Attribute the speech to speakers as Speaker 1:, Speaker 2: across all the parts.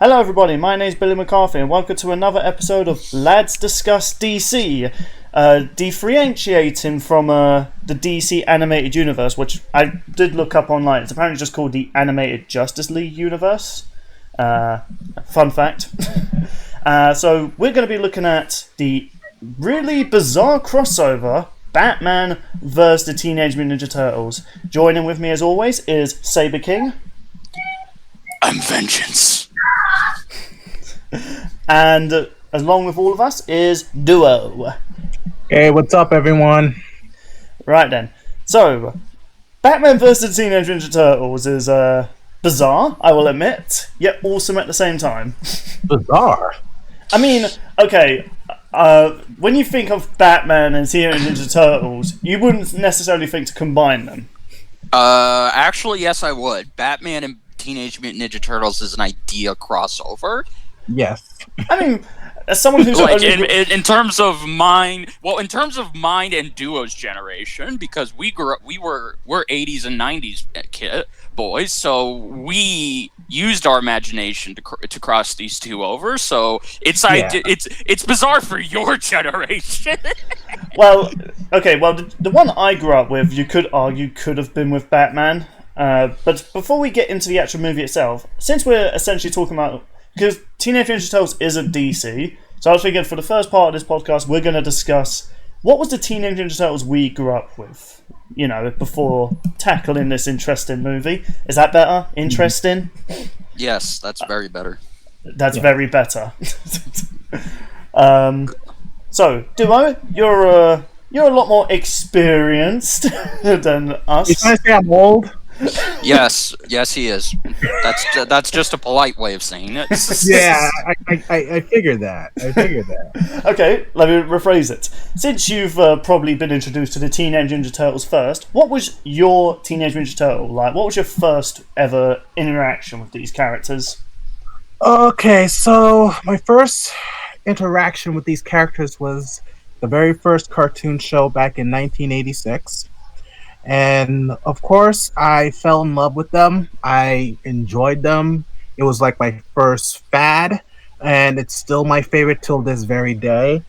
Speaker 1: Hello everybody, my name's Billy McCarthy and welcome to another episode of Lads Discuss DC, differentiating from the DC animated universe, which I did look up online. It's apparently just called the Animated Justice League universe. Fun fact. So we're going to be looking at the really bizarre crossover, Batman vs. the Teenage Mutant Ninja Turtles. Joining with me as always is Saber King.
Speaker 2: I'm vengeance.
Speaker 1: And along with all of us is Duo.
Speaker 3: Hey, what's up, everyone?
Speaker 1: Right then. So, Batman vs. Teenage Ninja Turtles is bizarre, I will admit, yet awesome at the same time.
Speaker 3: Bizarre?
Speaker 1: I mean, okay, when you think of Batman and Teenage Ninja Turtles, you wouldn't necessarily think to combine them.
Speaker 2: Actually, yes, I would. Batman and Teenage Mutant Ninja Turtles is an idea crossover.
Speaker 3: Yes.
Speaker 1: I mean, as someone who's
Speaker 2: like in terms of mine, in terms of mine and Duo's generation, because we're 80s and 90s boys, so we used our imagination to cross these two over. So it's bizarre for your generation.
Speaker 1: Well, okay, well the one I grew up with, you could argue, could have been with Batman. But before we get into the actual movie itself, since we're essentially talking about, because Teenage Mutant Ninja Turtles isn't DC, so I was thinking for the first part of this podcast, we're going to discuss what was the Teenage Ninja Turtles we grew up with, you know, before tackling this interesting movie. Is that better? Interesting?
Speaker 2: Yes, that's very better.
Speaker 1: That's very better. So, Duo, you're a lot more experienced than us.
Speaker 3: You trying to say I'm old?
Speaker 2: Yes, he is. That's just a polite way of saying it.
Speaker 3: Yeah, I figured that.
Speaker 1: Okay, let me rephrase it. Since you've probably been introduced to the Teenage Ninja Turtles first, what was your Teenage Ninja Turtle like? What was your first ever interaction with these characters?
Speaker 3: Okay, so my first interaction with these characters was the very first cartoon show back in 1986. And of course, I fell in love with them. I enjoyed them. It was like my first fad, and it's still my favorite till this very day.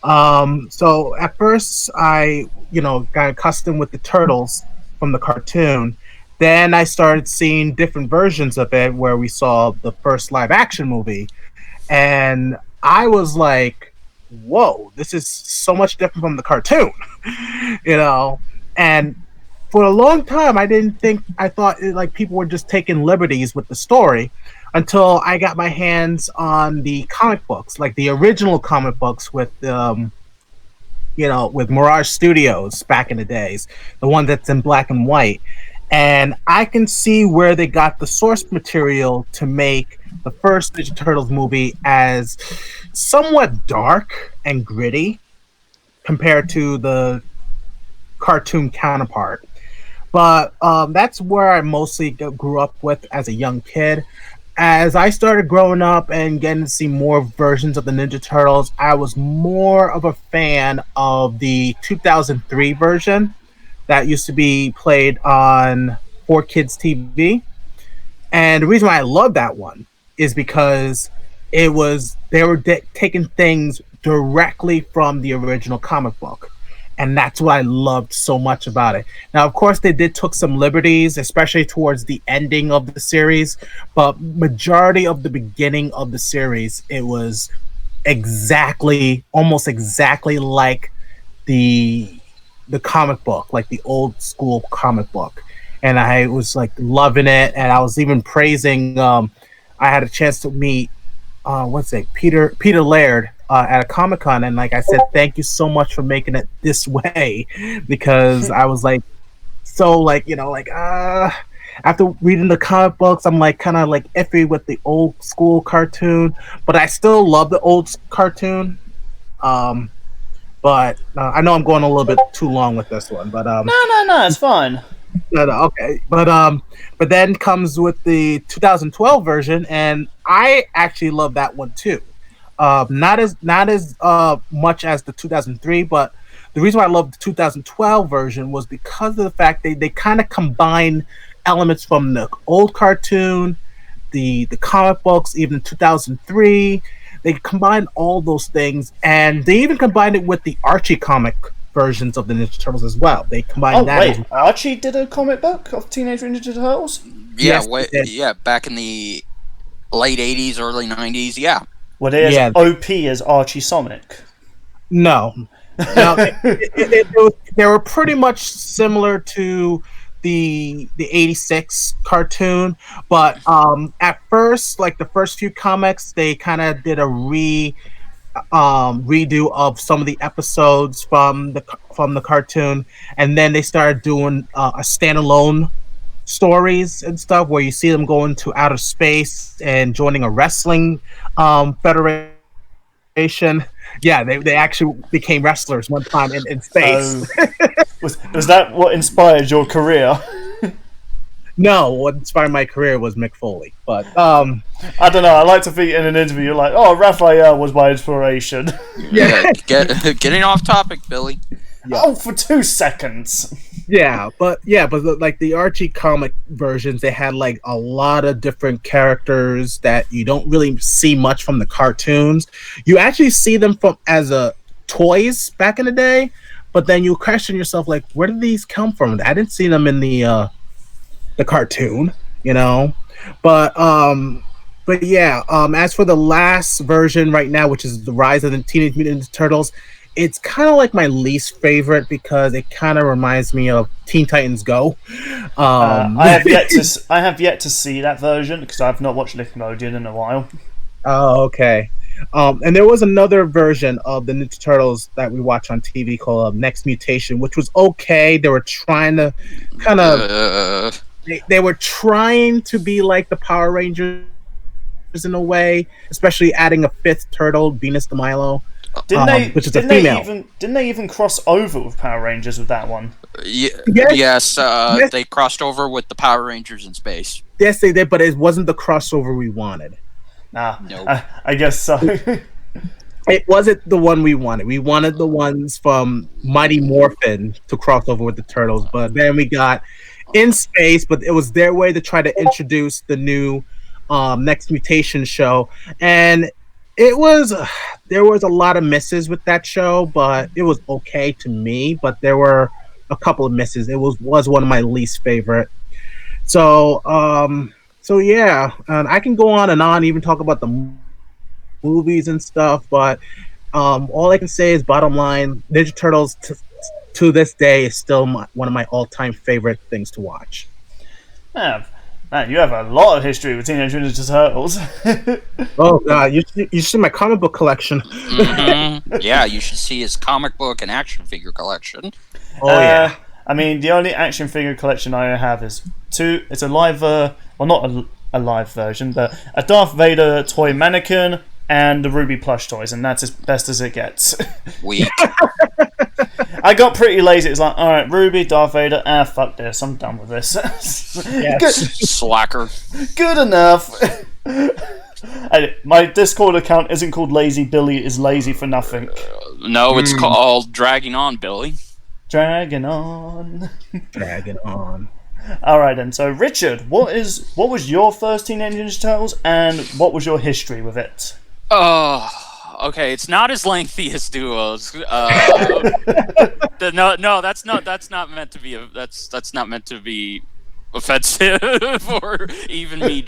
Speaker 3: So at first, I got accustomed with the Turtles from the cartoon. Then I started seeing different versions of it, where we saw the first live action movie, and I was like, "Whoa, this is so much different from the cartoon," And for a long time, I thought like people were just taking liberties with the story until I got my hands on the comic books, like the original comic books with Mirage Studios back in the days, the one that's in black and white. And I can see where they got the source material to make the first Ninja Turtles movie as somewhat dark and gritty compared to the cartoon counterpart. But that's where I mostly grew up with as a young kid. As I started growing up and getting to see more versions of the Ninja Turtles, I was more of a fan of the 2003 version that used to be played on 4Kids TV. And the reason why I love that one is because they were taking things directly from the original comic book. And that's what I loved so much about it. Now, of course, they took some liberties, especially towards the ending of the series. But majority of the beginning of the series, it was almost exactly like the comic book, like the old school comic book. And I was like loving it. And I was even praising. I had a chance to meet, Peter Laird. At a Comic-Con, and like I said, thank you so much for making it this way, because I was like, after reading the comic books, I'm like kind of like iffy with the old school cartoon, but I still love the old cartoon. But I know I'm going a little bit too long with this one, but
Speaker 1: No, it's fine.
Speaker 3: Okay, but then comes with the 2012 version, and I actually love that one too. Not as much as the 2003, but the reason why I love the 2012 version was because of the fact they kind of combine elements from the old cartoon, the comic books, even in 2003. They combined all those things, and they even combined it with the Archie comic versions of the Ninja Turtles as well. They combined
Speaker 1: Oh
Speaker 3: that.
Speaker 1: wait, Archie did a comic book of Teenage Mutant Ninja Turtles?
Speaker 2: Yeah,
Speaker 3: Yes,
Speaker 2: back in the late 80s, early 90s, yeah.
Speaker 1: Well, there's OP as Archie Sonic.
Speaker 3: No, they were pretty much similar to the '86 cartoon, but at first, like the first few comics, they kind of did a redo of some of the episodes from the cartoon, and then they started doing a standalone stories and stuff where you see them going to outer space and joining a wrestling federation. Yeah, they actually became wrestlers one time in space.
Speaker 1: Was that what inspired your career?
Speaker 3: No, what inspired my career was Mick Foley. But
Speaker 1: I don't know. I like to think in an interview you're like, "Oh, Raphael was my inspiration."
Speaker 2: Yeah, getting off topic, Billy.
Speaker 3: Yeah.
Speaker 1: Oh, for 2 seconds.
Speaker 3: but like the Archie comic versions, they had like a lot of different characters that you don't really see much from the cartoons. You actually see them from as toys back in the day, but then you question yourself like, where did these come from? I didn't see them in the cartoon, you know. But yeah, as for the last version right now, which is the Rise of the Teenage Mutant Ninja Turtles, it's kind of like my least favorite because it kind of reminds me of Teen Titans Go.
Speaker 1: I have yet to see that version because I've not watched Nickelodeon in a while.
Speaker 3: Oh, okay. And there was another version of the Ninja Turtles that we watch on TV called Next Mutation, which was okay. They were trying to kind of they were trying to be like the Power Rangers in a way, especially adding a fifth turtle, Venus de Milo. Which is a female.
Speaker 1: Didn't they even cross over with Power Rangers with that one?
Speaker 2: Yes. They crossed over with the Power Rangers in space.
Speaker 3: Yes, they did, but it wasn't the crossover we wanted.
Speaker 1: Nah,
Speaker 2: nope.
Speaker 1: I guess so.
Speaker 3: It wasn't the one we wanted. We wanted the ones from Mighty Morphin to cross over with the Turtles, but then we got In Space, but it was their way to try to introduce the new Next Mutation show, and there was a lot of misses with that show, but it was okay to me. But there were a couple of misses. It was one of my least favorite. So yeah, I can go on and on, even talk about the movies and stuff. But all I can say is, bottom line, Ninja Turtles to this day is still one of my all-time favorite things to watch.
Speaker 1: Man, you have a lot of history with Teenage Mutant Ninja Turtles.
Speaker 3: Oh god, you should see my comic book collection.
Speaker 2: Mm-hmm. Yeah, you should see his comic book and action figure collection.
Speaker 3: Oh yeah.
Speaker 1: I mean, the only action figure collection I have is two. It's a live, well, not a live version, but a Darth Vader toy mannequin and the Ruby plush toys, and that's as best as it gets.
Speaker 2: Weak.
Speaker 1: I got pretty lazy. It's like, all right, Ruby, Darth Vader. Fuck this. I'm done with this.
Speaker 2: Slacker.
Speaker 1: Good enough. My Discord account isn't called Lazy Billy. It is lazy for nothing.
Speaker 2: No, it's called Dragging On, Billy.
Speaker 1: Dragging on.
Speaker 3: Dragging on.
Speaker 1: All right, then. So, Richard, what was your first Teenage Ninja Turtles, and what was your history with it?
Speaker 2: Okay, it's not as lengthy as Duos. No, that's not meant to be. That's not meant to be offensive, or even me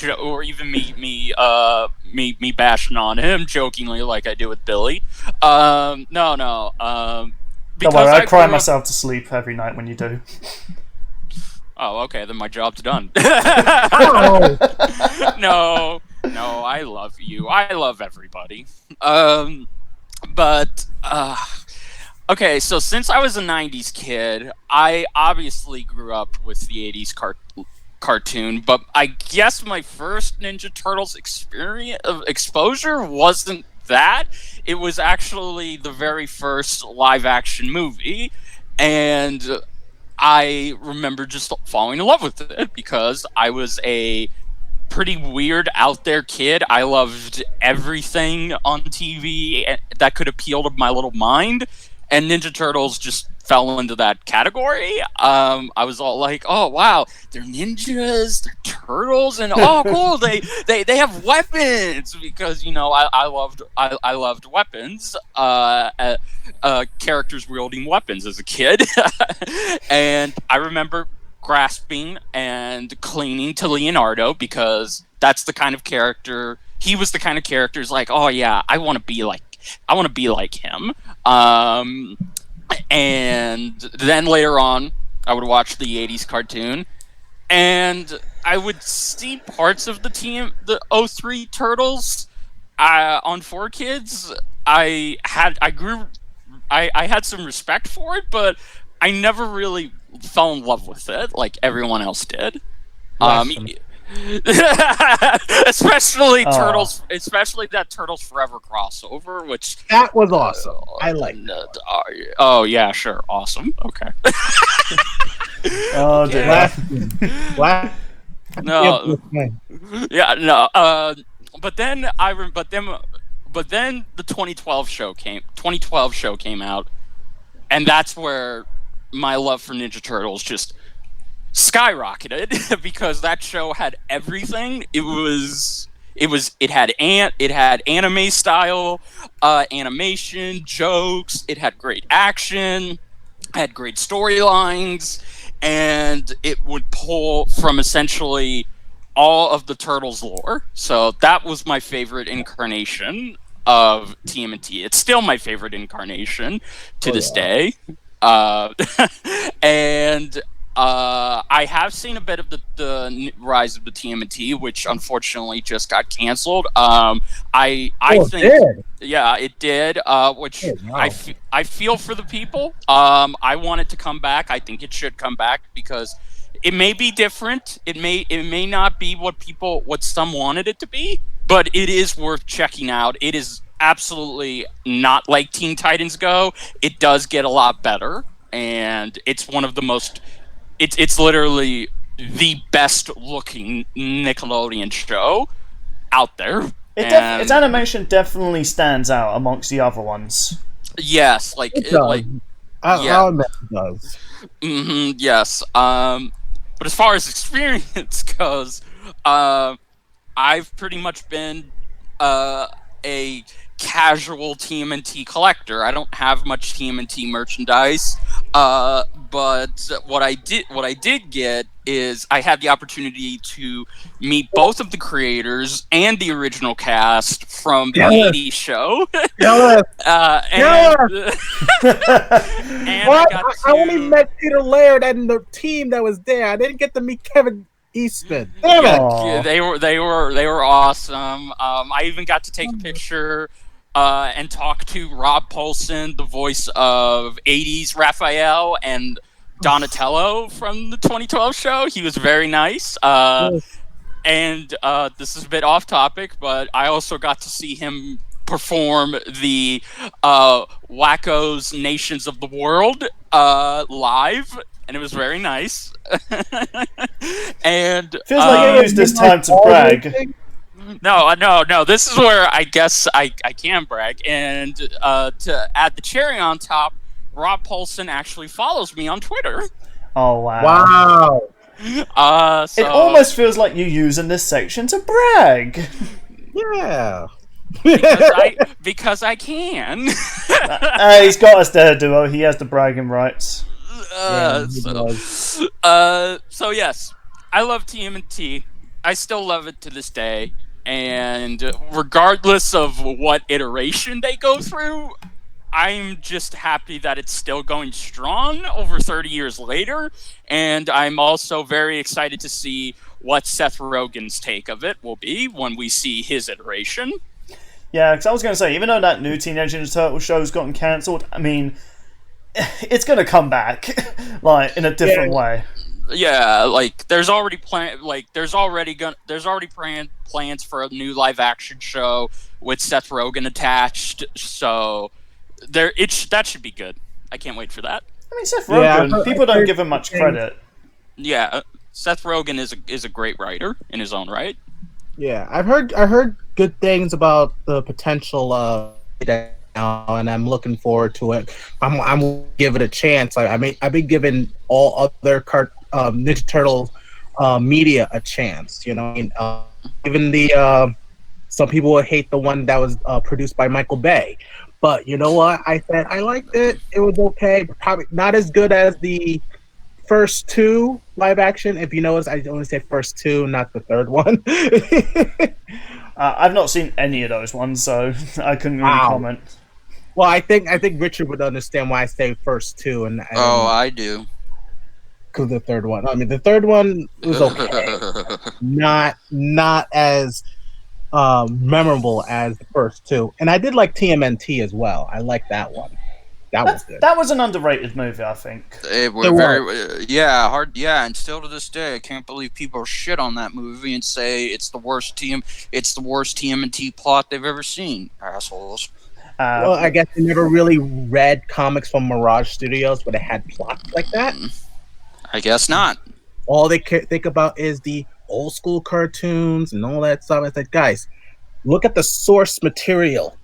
Speaker 2: bashing on him jokingly like I do with Billy. No.
Speaker 1: Don't worry, I cry myself to sleep every night when you do.
Speaker 2: Oh, okay, then my job's done. No, I love you. I love everybody. Okay, so since I was a 90s kid, I obviously grew up with the 80s cartoon, but I guess my first Ninja Turtles exposure wasn't that. It was actually the very first live-action movie, and I remember just falling in love with it because I was a pretty weird, out there kid. I loved everything on TV that could appeal to my little mind, and Ninja Turtles just fell into that category. I was all like, "Oh wow, they're ninjas, they're turtles, and oh cool, they have weapons," because I loved weapons, characters wielding weapons as a kid, and I remember grasping and clinging to Leonardo because that's the kind of character he was. The kind of character is like, oh yeah, I want to be like him. And then later on, I would watch the '80s cartoon, and I would see parts of the '03 Turtles on 4Kids. I had some respect for it, but I never really fell in love with it like everyone else did. Especially Turtles, especially that Turtles Forever crossover, which
Speaker 3: that was awesome. I liked it.
Speaker 2: Oh yeah, sure, awesome. Okay.
Speaker 1: Oh dear.
Speaker 2: No. Yeah, no. But then the 2012 show came out, and that's where my love for Ninja Turtles just skyrocketed because that show had everything. It had anime style animation, jokes. It had great action, had great storylines, and it would pull from essentially all of the Turtles lore. So that was my favorite incarnation of TMNT. It's still my favorite incarnation to this day. And I have seen a bit of the rise of the TMNT, which unfortunately just got canceled. I think, yeah, it did. Which I feel for the people. I want it to come back. I think it should come back because it may be different. It may not be what some wanted it to be, but it is worth checking out. It is absolutely not like Teen Titans Go. It does get a lot better, and it's one of the most. It's literally the best looking Nickelodeon show out there.
Speaker 1: Its animation definitely stands out amongst the other ones.
Speaker 2: Yes,
Speaker 3: I'll admit it does.
Speaker 2: Mm-hmm, yes. But as far as experience goes, I've pretty much been a casual TMNT collector. I don't have much TMNT merchandise, but what I did get is I had the opportunity to meet both of the creators and the original cast from the '80s show.
Speaker 3: I only met Peter Laird and the team that was there. I didn't get to meet Kevin Eastman.
Speaker 2: Yeah, they were awesome. I even got to take a picture and talk to Rob Paulson, the voice of '80s Raphael, and Donatello from the 2012 show. He was very nice. And this is a bit off topic, but I also got to see him perform the Wacko's Nations of the World live, and it was very nice. And
Speaker 1: feels like you used this time to brag.
Speaker 2: No. This is where I guess I can brag. And to add the cherry on top, Rob Paulson actually follows me on Twitter.
Speaker 1: Oh, wow.
Speaker 2: So,
Speaker 1: it almost feels like you're using this section to brag.
Speaker 3: Yeah.
Speaker 2: because I can.
Speaker 1: He's got us there, Duo. He has the bragging rights.
Speaker 2: So yes, I love TMNT. I still love it to this day. And regardless of what iteration they go through, I'm just happy that it's still going strong over 30 years later. And I'm also very excited to see what Seth Rogen's take of it will be when we see his iteration.
Speaker 1: Yeah, because I was going to say, even though that new Teenage Ninja Turtle show's gotten cancelled, I mean, it's going to come back, like, in a different way.
Speaker 2: Yeah, like there's already plans for a new live action show with Seth Rogen attached. So that should be good. I can't wait for that.
Speaker 1: I mean, Seth Rogen, people don't give him much credit.
Speaker 2: Yeah, Seth Rogen is a great writer in his own right.
Speaker 3: Yeah, I heard good things about the potential and I'm looking forward to it. I'm gonna give it a chance. I've been giving all other Ninja Turtle media a chance. You know, even the some people would hate the one that was produced by Michael Bay, but you know what? I said I liked it. It was okay. Probably not as good as the first two live action. If you notice, I only say first two, not the third one.
Speaker 1: I've not seen any of those ones, so I couldn't really comment.
Speaker 3: Well, I think Richard would understand why I say first two, and
Speaker 2: I do.
Speaker 3: Because the third one. I mean, the third one was okay, not as memorable as the first two. And I did like TMNT as well. I like that one. That was good.
Speaker 1: That was an underrated movie, I think.
Speaker 2: And still to this day, I can't believe people shit on that movie and say it's the worst TMNT plot they've ever seen. Assholes.
Speaker 3: Well, I guess I never really read comics from Mirage Studios where they had plots like that.
Speaker 2: I guess not.
Speaker 3: All they think about is the old school cartoons and all that stuff. I said, guys, look at the source material.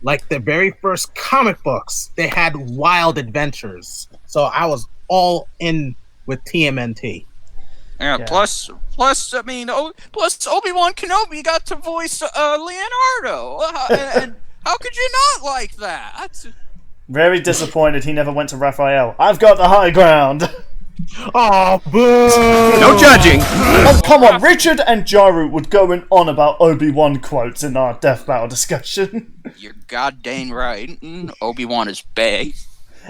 Speaker 3: Like the very first comic books, they had wild adventures. So I was all in with TMNT.
Speaker 2: Yeah. Plus, I mean, plus Obi-Wan Kenobi got to voice Leonardo. And how could you not like that?
Speaker 1: Very disappointed he never went to Raphael. I've got the high ground.
Speaker 3: Oh, boo!
Speaker 4: No judging.
Speaker 1: Oh, come on, Richard and Jaru would go on about Obi-Wan quotes in our Death Battle discussion.
Speaker 2: You're goddamn right. Obi-Wan is bae.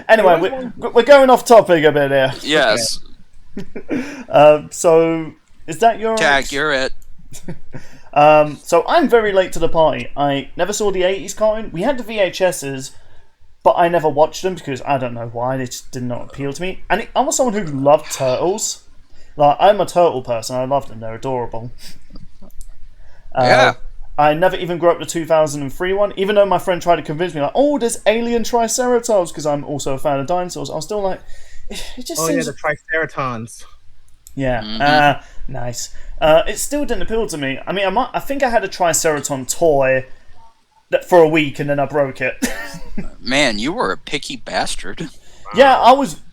Speaker 1: Anyway, we're going off topic a bit here.
Speaker 2: Yes.
Speaker 1: So, is that your...
Speaker 2: Tag, you're it.
Speaker 1: So I'm very late to the party. I never saw the 80s cartoon. We had the VHSs, but I never watched them because I don't know why. They just did not appeal to me. And I was someone who loved turtles. Like, I'm a turtle person. I love them. They're adorable.
Speaker 2: Yeah.
Speaker 1: I never even grew up the 2003 one, even though my friend tried to convince me, like, oh, there's alien triceratops, because I'm also a fan of dinosaurs. I was still like, it just seems...
Speaker 3: yeah, the triceratons.
Speaker 1: Yeah, nice. It still didn't appeal to me. I mean, I think I had a Triceraton toy for a week and then I broke it.
Speaker 2: Man, you were a picky bastard.
Speaker 1: Yeah,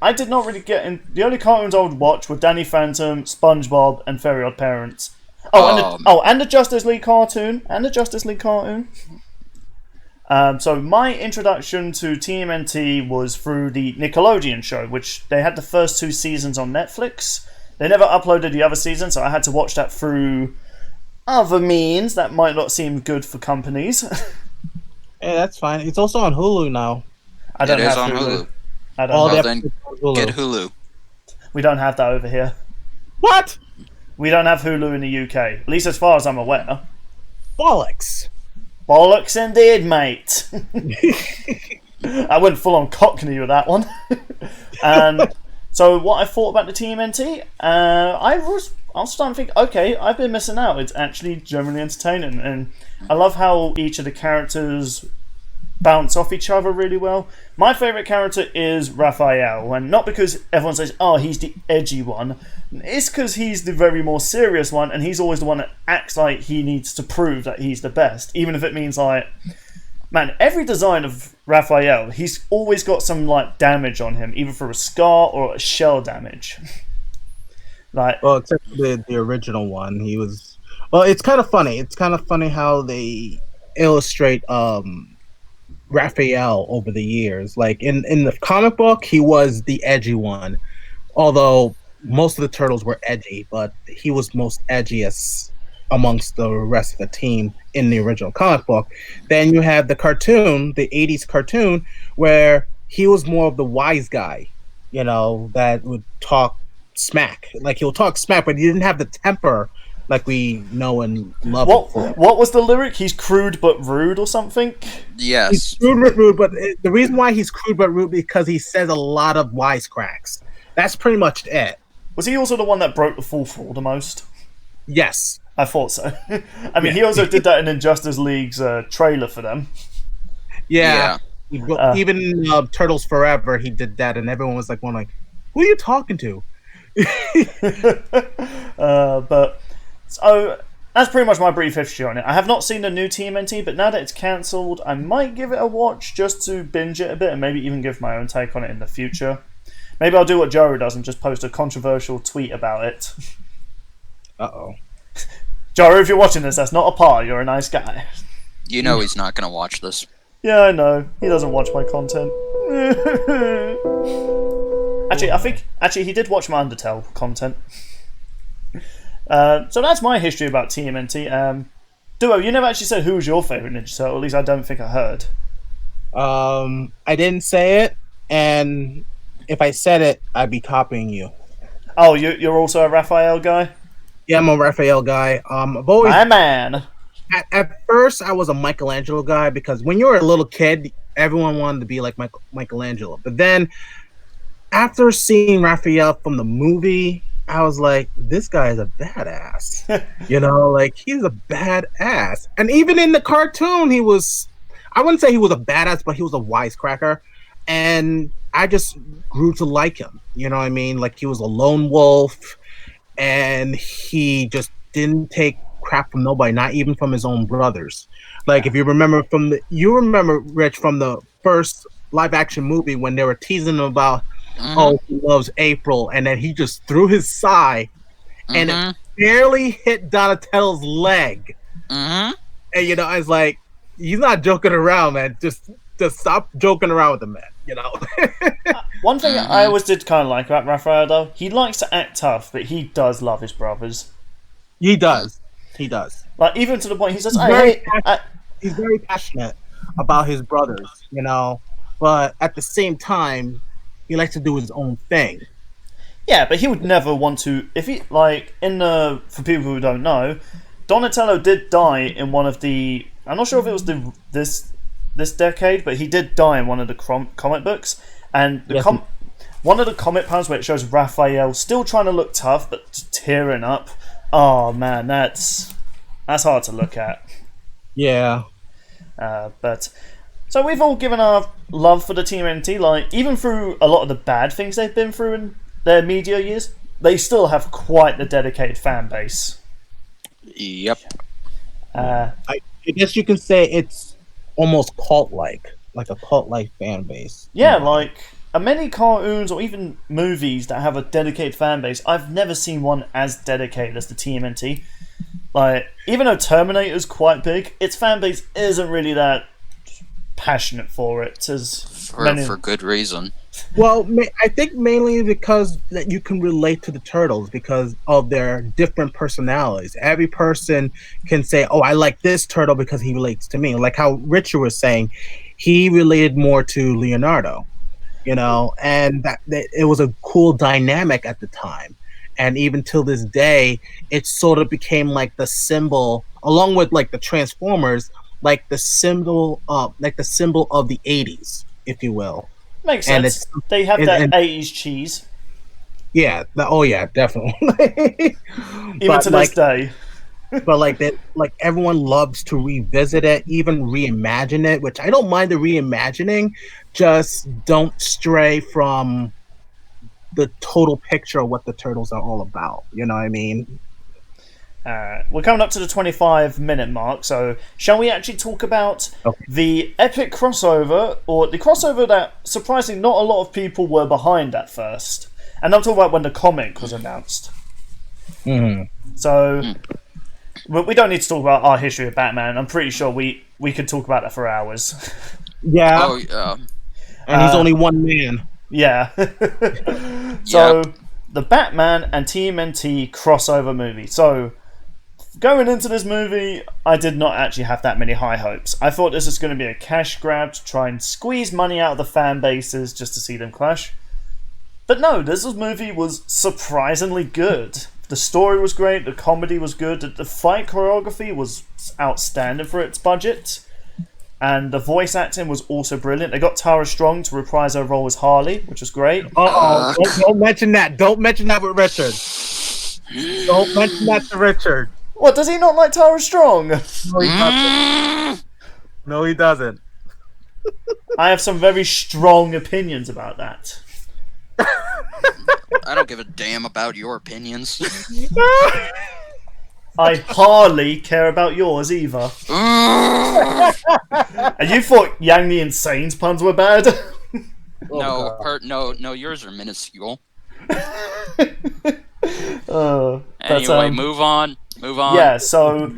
Speaker 1: I did not really get in. The only cartoons I would watch were Danny Phantom, SpongeBob, and Very Odd Parents. And the Justice League cartoon. So my introduction to TMNT was through the Nickelodeon show, which they had the first 2 seasons on Netflix. They never uploaded the other season, so I had to watch that through other means that might not seem good for companies.
Speaker 3: Hey, that's fine. It's also on Hulu now.
Speaker 1: I don't have Hulu.
Speaker 2: Then get Hulu.
Speaker 1: We don't have that over here.
Speaker 3: What?
Speaker 1: We don't have Hulu in the UK, at least as far as I'm aware.
Speaker 3: Bollocks.
Speaker 1: Bollocks indeed, mate. I went full on Cockney with that one. And so what I thought about the TMNT, I was starting to think, okay, I've been missing out. It's actually generally entertaining, and I love how each of the characters bounce off each other really well. My favourite character is Raphael, and not because everyone says, oh, he's the edgy one. It's because he's the very more serious one, and he's always the one that acts like he needs to prove that he's the best, even if it means like... Man, every design of Raphael, he's always got some like damage on him, either for a scar or a shell damage.
Speaker 3: Well, except the original one, he was. Well, it's kind of funny. It's kind of funny how they illustrate Raphael over the years. Like in the comic book, he was the edgy one, although most of the turtles were edgy, but he was most edgiest amongst the rest of the team in the original comic book. Then you have the cartoon, the 80s cartoon, where he was more of the wise guy, you know, that would talk smack. Like, he'll talk smack, but he didn't have the temper like we know and love.
Speaker 1: What was the lyric? He's crude but rude or something?
Speaker 2: Yes.
Speaker 3: He's crude but rude, but the reason why he's crude but rude because he says a lot of wisecracks. That's pretty much it.
Speaker 1: Was he also the one that broke the fourth wall the most?
Speaker 3: Yes.
Speaker 1: I thought so. I mean, he also did that in Injustice League's trailer for them.
Speaker 3: Yeah. Even Turtles Forever, he did that, and everyone was like, who are you talking to?
Speaker 1: But so that's pretty much my brief history on it. I have not seen the new TMNT, but now that it's cancelled, I might give it a watch just to binge it a bit and maybe even give my own take on it in the future. Maybe I'll do what Joro does and just post a controversial tweet about it.
Speaker 3: Uh-oh.
Speaker 1: Joro, if you're watching this, that's not a par. You're a nice guy.
Speaker 2: You know he's not going to watch this.
Speaker 1: Yeah, I know. He doesn't watch my content. Actually, he did watch my Undertale content. So that's my history about TMNT. Duo, you never actually said who was your favourite Ninja Turtle. At least I don't think I heard.
Speaker 3: I didn't say it, and if I said it, I'd be copying you.
Speaker 1: Oh, you're also a Raphael guy?
Speaker 3: Yeah, I'm a Raphael guy. I've always...
Speaker 1: My man!
Speaker 3: At first, I was a Michelangelo guy because when you were a little kid, everyone wanted to be like Michelangelo. But then, after seeing Raphael from the movie, I was like, this guy is a badass. You know, like, he's a badass. And even in the cartoon, he was... I wouldn't say he was a badass, but he was a wisecracker. And I just grew to like him. You know what I mean? Like, he was a lone wolf, and he just didn't take crap from nobody, not even from his own brothers. Like, if you remember Rich, from the first live action movie when they were teasing him about, oh, he loves April, and then he just threw his sigh, and it barely hit Donatello's leg. And you know, I was like, he's not joking around, man. Just stop joking around with the man, you know.
Speaker 1: One thing I always did kind of like about Raphael, though, he likes to act tough, but he does love his brothers.
Speaker 3: He does. He does.
Speaker 1: Like, even to the point he says,
Speaker 3: he's very passionate about his brothers, you know, but at the same time, he likes to do his own thing.
Speaker 1: Yeah, but he would never want to. If he, like, for people who don't know, Donatello did die in one of the. I'm not sure if it was this decade, but he did die in one of the comic books, and one of the comic panels where it shows Raphael still trying to look tough but tearing up. Oh man, that's hard to look at.
Speaker 3: Yeah.
Speaker 1: But so we've all given our love for the TMNT. Like, even through a lot of the bad things they've been through in their media years, they still have quite the dedicated fan base.
Speaker 2: Yep.
Speaker 3: I guess you can say it's almost cult-like a cult-like fan base.
Speaker 1: Yeah, like many cartoons or even movies that have a dedicated fan base, I've never seen one as dedicated as the TMNT. Like, even though Terminator's quite big, its fan base isn't really that passionate for it.
Speaker 2: For good reason.
Speaker 3: Well, I think mainly because that you can relate to the Turtles because of their different personalities. Every person can say, oh, I like this turtle because he relates to me. Like how Richard was saying, he related more to Leonardo, you know, and that it was a cool dynamic at the time. And even till this day, it sort of became like the symbol, along with like the Transformers, like the symbol of the 80s, if you will.
Speaker 1: Makes sense. They have that 80s cheese.
Speaker 3: Yeah. Definitely.
Speaker 1: Even to this day.
Speaker 3: But like that, like everyone loves to revisit it, even reimagine it, which I don't mind the reimagining. Just don't stray from the total picture of what the Turtles are all about. You know what I mean?
Speaker 1: We're coming up to the 25-minute mark, so shall we actually talk about the epic crossover, or the crossover that, surprisingly, not a lot of people were behind at first? And I'm talking about when the comic was announced. So, we don't need to talk about our history of Batman. I'm pretty sure we could talk about that for hours.
Speaker 3: Yeah.
Speaker 2: Oh, yeah.
Speaker 3: And he's only one man.
Speaker 1: Yeah. So, the Batman and TMNT crossover movie. So, going into this movie, I did not actually have that many high hopes. I thought this was going to be a cash grab to try and squeeze money out of the fan bases just to see them clash. But no, this movie was surprisingly good. The story was great, the comedy was good, the fight choreography was outstanding for its budget, and the voice acting was also brilliant. They got Tara Strong to reprise her role as Harley, which was great.
Speaker 3: Don't mention that. Don't mention that with Richard. Don't mention that to Richard.
Speaker 1: What, does he not like Tara Strong?
Speaker 3: No, he doesn't. No, he doesn't.
Speaker 1: I have some very strong opinions about that.
Speaker 2: I don't give a damn about your opinions.
Speaker 1: I hardly care about yours either. And you thought Yang the Insane's puns were bad?
Speaker 2: No, yours are minuscule.
Speaker 1: Anyway,
Speaker 2: move on.
Speaker 1: Yeah, so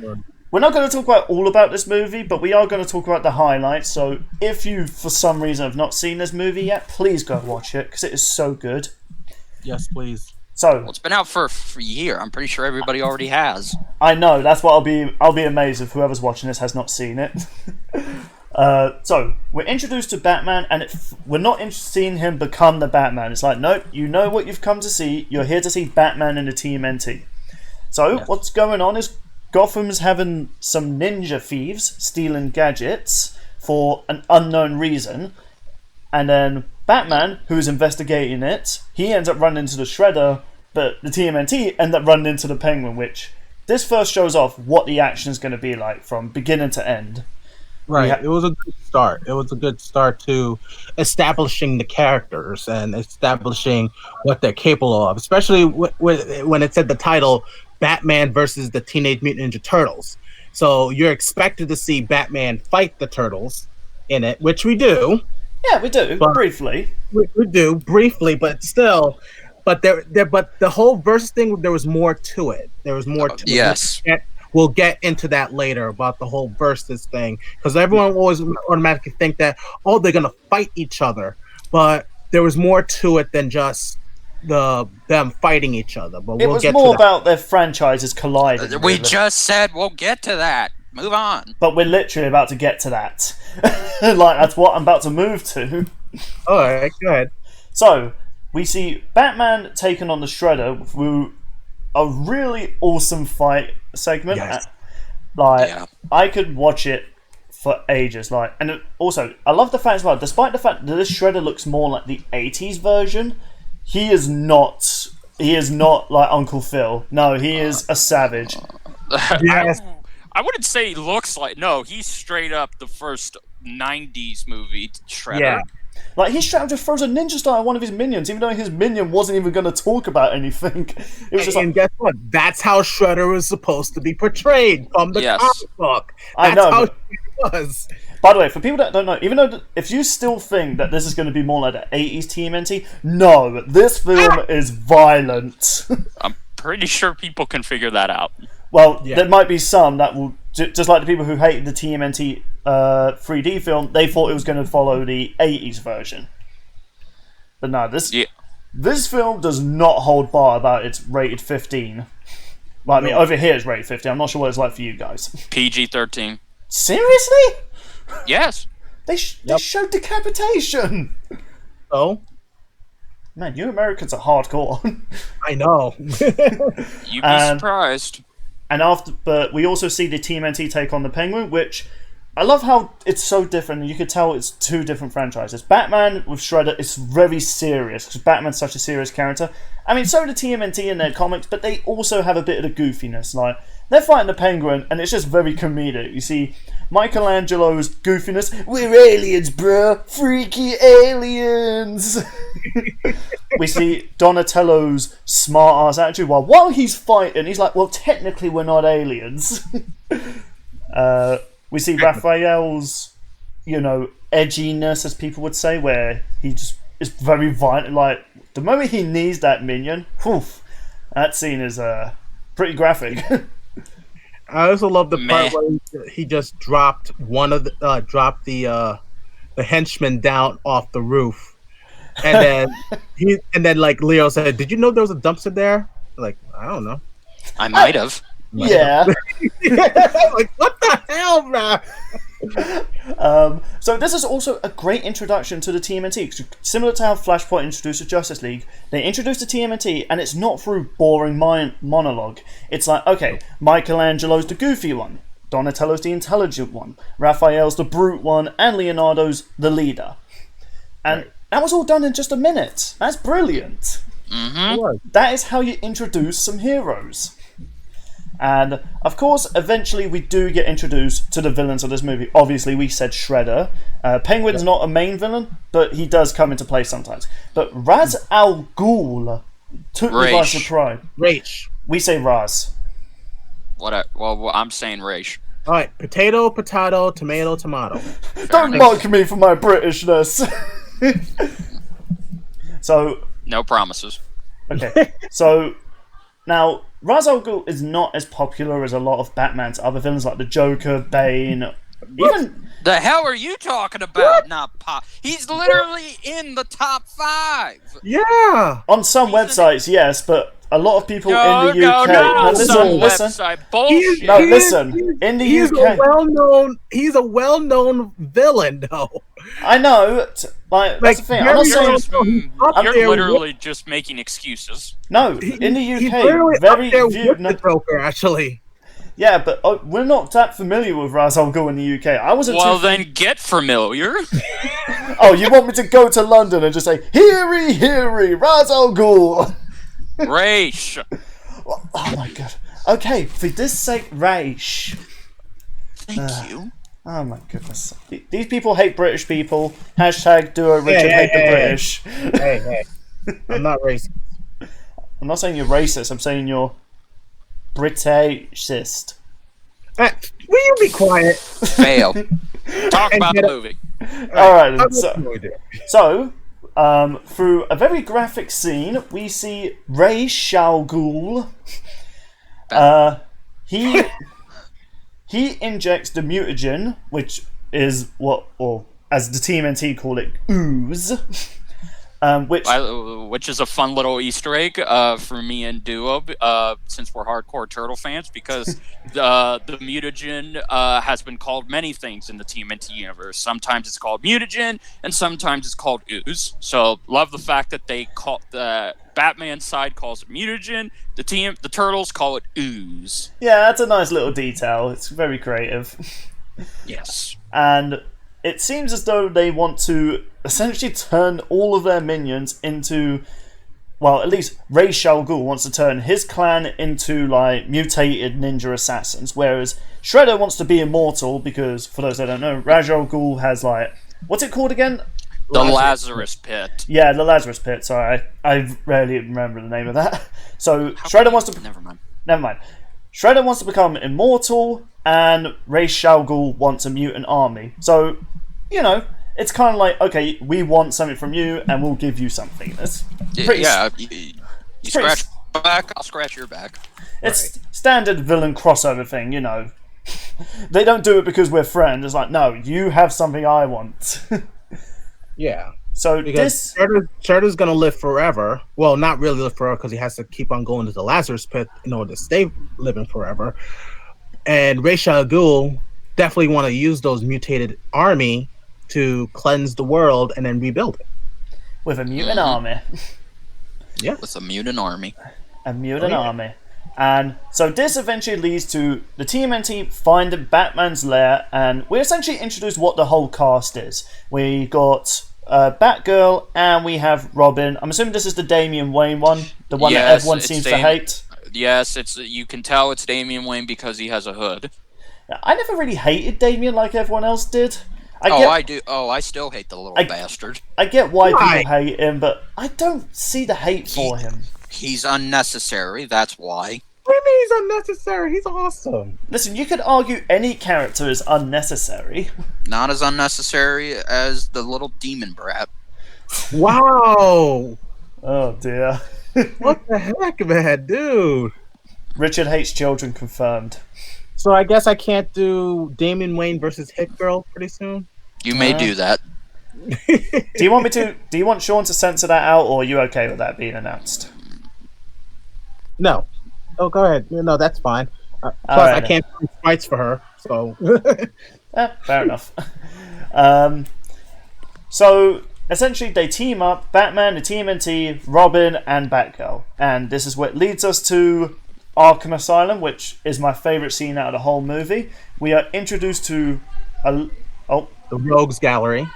Speaker 1: we're not going to talk about all about this movie, but we are going to talk about the highlights. So if you, for some reason, have not seen this movie yet, please go watch it, because it is so good.
Speaker 3: Yes, please.
Speaker 1: So
Speaker 2: it's been out for a year. I'm pretty sure everybody already has.
Speaker 1: I know, that's what I'll be amazed if whoever's watching this has not seen it. So we're introduced to Batman, and we're not seeing him become the Batman. It's like, nope, you know what you've come to see. You're here to see Batman and the TMNT. So what's going on is Gotham's having some ninja thieves stealing gadgets for an unknown reason, and then Batman, who's investigating it, he ends up running into the Shredder, but the TMNT end up running into the Penguin, which this first shows off what the action is going to be like from beginning to end.
Speaker 3: Right, it was a good start. It was a good start to establishing the characters and establishing what they're capable of, especially when it said the title, Batman versus the Teenage Mutant Ninja Turtles. So you're expected to see Batman fight the Turtles in it, which we do.
Speaker 1: Yeah, we do, briefly.
Speaker 3: We do, briefly, but still. But but the whole versus thing, there was more to it. There was more to it.
Speaker 2: Yes.
Speaker 3: We'll get into that later about the whole versus thing, because everyone always automatically think that, oh, they're gonna fight each other, but there was more to it than just them fighting each other. But
Speaker 1: it was more about their franchises colliding.
Speaker 2: We just said we'll get to that. Move on.
Speaker 1: But we're literally about to get to that. Like, that's what I'm about to move to.
Speaker 3: All right, go ahead.
Speaker 1: So we see Batman taking on the Shredder through a really awesome fight segment.
Speaker 3: Yes.
Speaker 1: I could watch it for ages. Also, I love the fact as well, despite the fact that this Shredder looks more like the 80s version, he is not like Uncle Phil. No, he is a savage.
Speaker 3: Yes.
Speaker 2: I wouldn't say he looks like... No, he's straight up the first 90s movie Shredder.
Speaker 3: Yeah.
Speaker 1: Like, he straight up just throws a ninja star at one of his minions, even though his minion wasn't even going to talk about anything. It was just
Speaker 3: and guess what? That's how Shredder was supposed to be portrayed from the comic book. That's how it was.
Speaker 1: By the way, for people that don't know, even though if you still think that this is going to be more like the 80s TMNT, no, this film is violent.
Speaker 2: I'm pretty sure people can figure that out.
Speaker 1: Well, there might be some that will, just like the people who hated the TMNT 3D film, they thought it was going to follow the 80s version. But no, this film does not hold bar about its rated 15. Well, I mean, over here it's rated 15. I'm not sure what it's like for you guys.
Speaker 2: PG-13.
Speaker 1: Seriously?
Speaker 2: Yes.
Speaker 1: They showed decapitation.
Speaker 3: Oh?
Speaker 1: Man, you Americans are hardcore.
Speaker 3: I know.
Speaker 2: You'd be surprised.
Speaker 1: But we also see the TMNT take on the Penguin, which I love how it's so different. You could tell it's two different franchises. Batman with Shredder is very serious, because Batman's such a serious character. I mean, so do TMNT in their comics, but they also have a bit of the goofiness. Like, they're fighting the Penguin, and it's just very comedic. You see Michelangelo's goofiness. We're aliens, bruh. Freaky aliens. We see Donatello's smart-ass attitude. While he's fighting, he's like, well, technically we're not aliens. We see Raphael's, edginess, as people would say, where he just is very violent. Like, the moment he knees that minion, that scene is pretty graphic.
Speaker 3: I also love the part where he just dropped the henchman down off the roof, and then like Leo said, "Did you know there was a dumpster there?" Like, I don't know.
Speaker 2: I might have.
Speaker 1: Yeah.
Speaker 3: Like, what the hell, man?
Speaker 1: So this is also a great introduction to the TMNT. Similar to how Flashpoint introduced the Justice League, they introduced the TMNT, and it's not through boring monologue. It's like, okay, Michelangelo's the goofy one, Donatello's the intelligent one, Raphael's the brute one, and Leonardo's the leader. And that was all done in just a minute. That's brilliant.
Speaker 2: Mm-hmm.
Speaker 1: That is how you introduce some heroes. And, of course, eventually we do get introduced to the villains of this movie. Obviously, we said Shredder. Penguin's not a main villain, but he does come into play sometimes. But Ra's al Ghul took me by surprise.
Speaker 3: Rach.
Speaker 1: We say Raz.
Speaker 2: Well, I'm saying race.
Speaker 3: All right, potato, potato, tomato, tomato.
Speaker 1: Don't mock me for my Britishness. So,
Speaker 2: No promises.
Speaker 1: okay. So, now, Ra's al Ghul is not as popular as a lot of Batman's other villains, like the Joker, Bane, even...
Speaker 2: The hell are you talking about? Not pop. He's literally in the top 5.
Speaker 3: Yeah.
Speaker 1: On some websites, yes, but a lot of people in the UK...
Speaker 2: No,
Speaker 1: listen,
Speaker 2: some
Speaker 1: listen.
Speaker 2: website bullshit.
Speaker 1: No, listen. In the
Speaker 3: He's
Speaker 1: UK...
Speaker 3: He's a well-known villain, though.
Speaker 1: I know, that's the thing. I'm not saying...
Speaker 2: You're literally just making excuses.
Speaker 1: No, in the
Speaker 3: He's
Speaker 1: UK,
Speaker 3: literally
Speaker 1: very
Speaker 3: up there
Speaker 1: few...
Speaker 3: with the Joker, actually.
Speaker 1: Yeah, but we're not that familiar with Ra's al Ghul in the UK. I wasn't
Speaker 2: then get familiar.
Speaker 1: Oh, you want me to go to London and just say, "Heary, heary, Ra's al Ghul"?
Speaker 2: Raish.
Speaker 1: Oh my god. Okay, for this sake, Raish.
Speaker 2: Thank you.
Speaker 1: Oh my goodness. These people hate British people. Hashtag Duo Richard hate the British.
Speaker 3: Hey. I'm not racist.
Speaker 1: I'm not saying you're racist. I'm saying you're Britishist.
Speaker 3: Will you be quiet?
Speaker 2: Fail. Talk about the movie.
Speaker 1: Alright, so through a very graphic scene, we see Ra's al Ghul. He injects the mutagen, which is or as the TMNT call it, ooze.
Speaker 2: Which is a fun little Easter egg for me and Duo, since we're hardcore Turtle fans, because the mutagen has been called many things in the TMNT universe. Sometimes it's called mutagen, and sometimes it's called ooze. So love the fact that they call the Batman side calls it mutagen. The Turtles call it ooze.
Speaker 1: Yeah, that's a nice little detail. It's very creative.
Speaker 2: Yes.
Speaker 1: And it seems as though they want to essentially turn all of their minions into... Well, at least Ra's al Ghul wants to turn his clan into, like, mutated ninja assassins, whereas Shredder wants to be immortal because, for those that don't know, Ra's al Ghul has, like... What's it called again?
Speaker 2: The Lazarus Pit.
Speaker 1: Yeah, the Lazarus Pit, sorry. I rarely remember the name of that. So, Shredder wants to...
Speaker 2: Never mind.
Speaker 1: Shredder wants to become immortal, and Ra's al Ghul wants a mutant army. So, you know, it's kind of like, okay, we want something from you, and we'll give you something. That's pretty...
Speaker 2: You scratch my back, I'll scratch your back.
Speaker 1: It's standard villain crossover thing, you know. They don't do it because we're friends. It's like, no, you have something I want.
Speaker 3: Yeah.
Speaker 1: So
Speaker 3: because Shredder's gonna live forever. Well, not really live forever because he has to keep on going to the Lazarus Pit in order to stay living forever. And Ra's al Ghul definitely want to use those mutated army to cleanse the world and then rebuild it.
Speaker 1: With a mutant army.
Speaker 3: Yeah.
Speaker 2: With a mutant army.
Speaker 1: A mutant army. And so this eventually leads to the TMNT finding Batman's lair, and we essentially introduce what the whole cast is. We got Batgirl, and we have Robin. I'm assuming this is the Damian Wayne one, the one that everyone seems to hate.
Speaker 2: Yes, you can tell it's Damian Wayne because he has a hood.
Speaker 1: I never really hated Damian like everyone else did.
Speaker 2: I do. Oh, I still hate the little bastard.
Speaker 1: I get why people hate him, but I don't see the hate for him.
Speaker 2: He's unnecessary, that's why.
Speaker 3: What do you mean he's unnecessary? He's awesome.
Speaker 1: Listen, you could argue any character is unnecessary.
Speaker 2: Not as unnecessary as the little demon brat.
Speaker 3: Wow.
Speaker 1: Oh, dear.
Speaker 3: What the heck, man, dude?
Speaker 1: Richard hates children, confirmed.
Speaker 3: So I guess I can't do Damian Wayne versus Hit Girl pretty soon?
Speaker 2: You may do that.
Speaker 1: Do you want me to? Do you want Sean to censor that out, or are you okay with that being announced?
Speaker 3: No. Oh, go ahead. No, that's fine. Plus, I can't find fights for her, so...
Speaker 1: Fair enough. So, essentially, they team up, Batman, the TMNT, Robin, and Batgirl. And this is what leads us to Arkham Asylum, which is my favourite scene out of the whole movie. We are introduced to... the
Speaker 3: Rogues Gallery.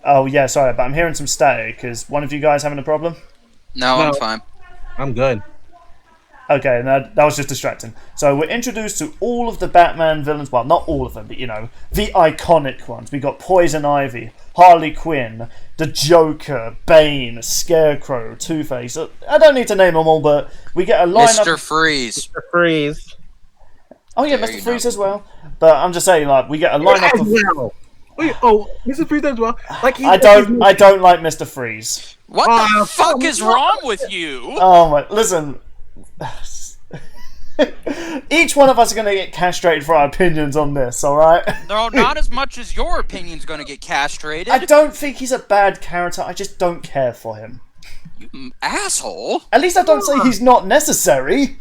Speaker 1: Oh, yeah, sorry, but I'm hearing some static. Is one of you guys having a problem?
Speaker 2: No, I'm fine.
Speaker 3: I'm good.
Speaker 1: Okay, that was just distracting. So we're introduced to all of the Batman villains. Well, not all of them, but, you know, the iconic ones. We got Poison Ivy, Harley Quinn, the Joker, Bane, Scarecrow, Two-Face. I don't need to name them all, but we get a lineup.
Speaker 2: Mr. Freeze.
Speaker 3: Mr. Freeze.
Speaker 1: Oh yeah,
Speaker 2: There
Speaker 1: Mr.
Speaker 2: you
Speaker 1: Freeze
Speaker 2: know.
Speaker 1: as well. But I'm just saying, like, we get a lineup
Speaker 3: As
Speaker 1: of.
Speaker 3: well. Wait, Mr. Freeze as well. Like
Speaker 1: I don't like Mr. Freeze.
Speaker 2: What
Speaker 3: Oh,
Speaker 2: the fuck
Speaker 3: come
Speaker 2: is
Speaker 3: on.
Speaker 2: wrong with you?
Speaker 1: Oh my! Listen. Each one of us are going to get castrated for our opinions on this, alright?
Speaker 2: No, not as much as your opinion's going to get castrated.
Speaker 1: I don't think he's a bad character, I just don't care for him.
Speaker 2: You asshole.
Speaker 1: At least I don't say he's not necessary.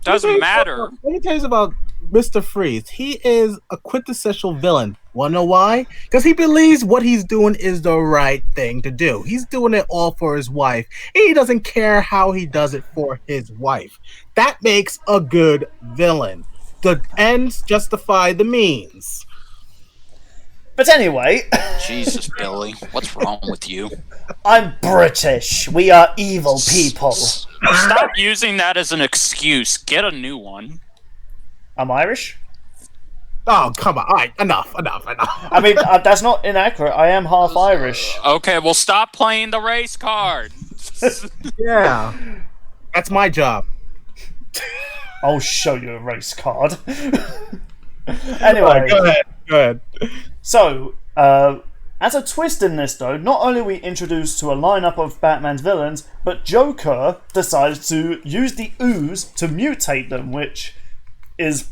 Speaker 2: Doesn't matter.
Speaker 3: Let me tell you about Mr. Freeze. He is a quintessential villain. Wanna know why? Because he believes what he's doing is the right thing to do. He's doing it all for his wife. And he doesn't care how he does it for his wife. That makes a good villain. The ends justify the means.
Speaker 1: But anyway,
Speaker 2: Jesus, Billy. What's wrong with you?
Speaker 1: I'm British. We are evil people.
Speaker 2: Stop using that as an excuse. Get a new one.
Speaker 1: I'm Irish?
Speaker 3: Oh, come on. All right, enough.
Speaker 1: I mean, that's not inaccurate. I am half Irish.
Speaker 2: Okay, well, stop playing the race card.
Speaker 3: Yeah. That's my job.
Speaker 1: I'll show you a race card. Anyway.
Speaker 3: Go ahead.
Speaker 1: So, as a twist in this though, not only are we introduced to a lineup of Batman's villains, but Joker decides to use the ooze to mutate them, which is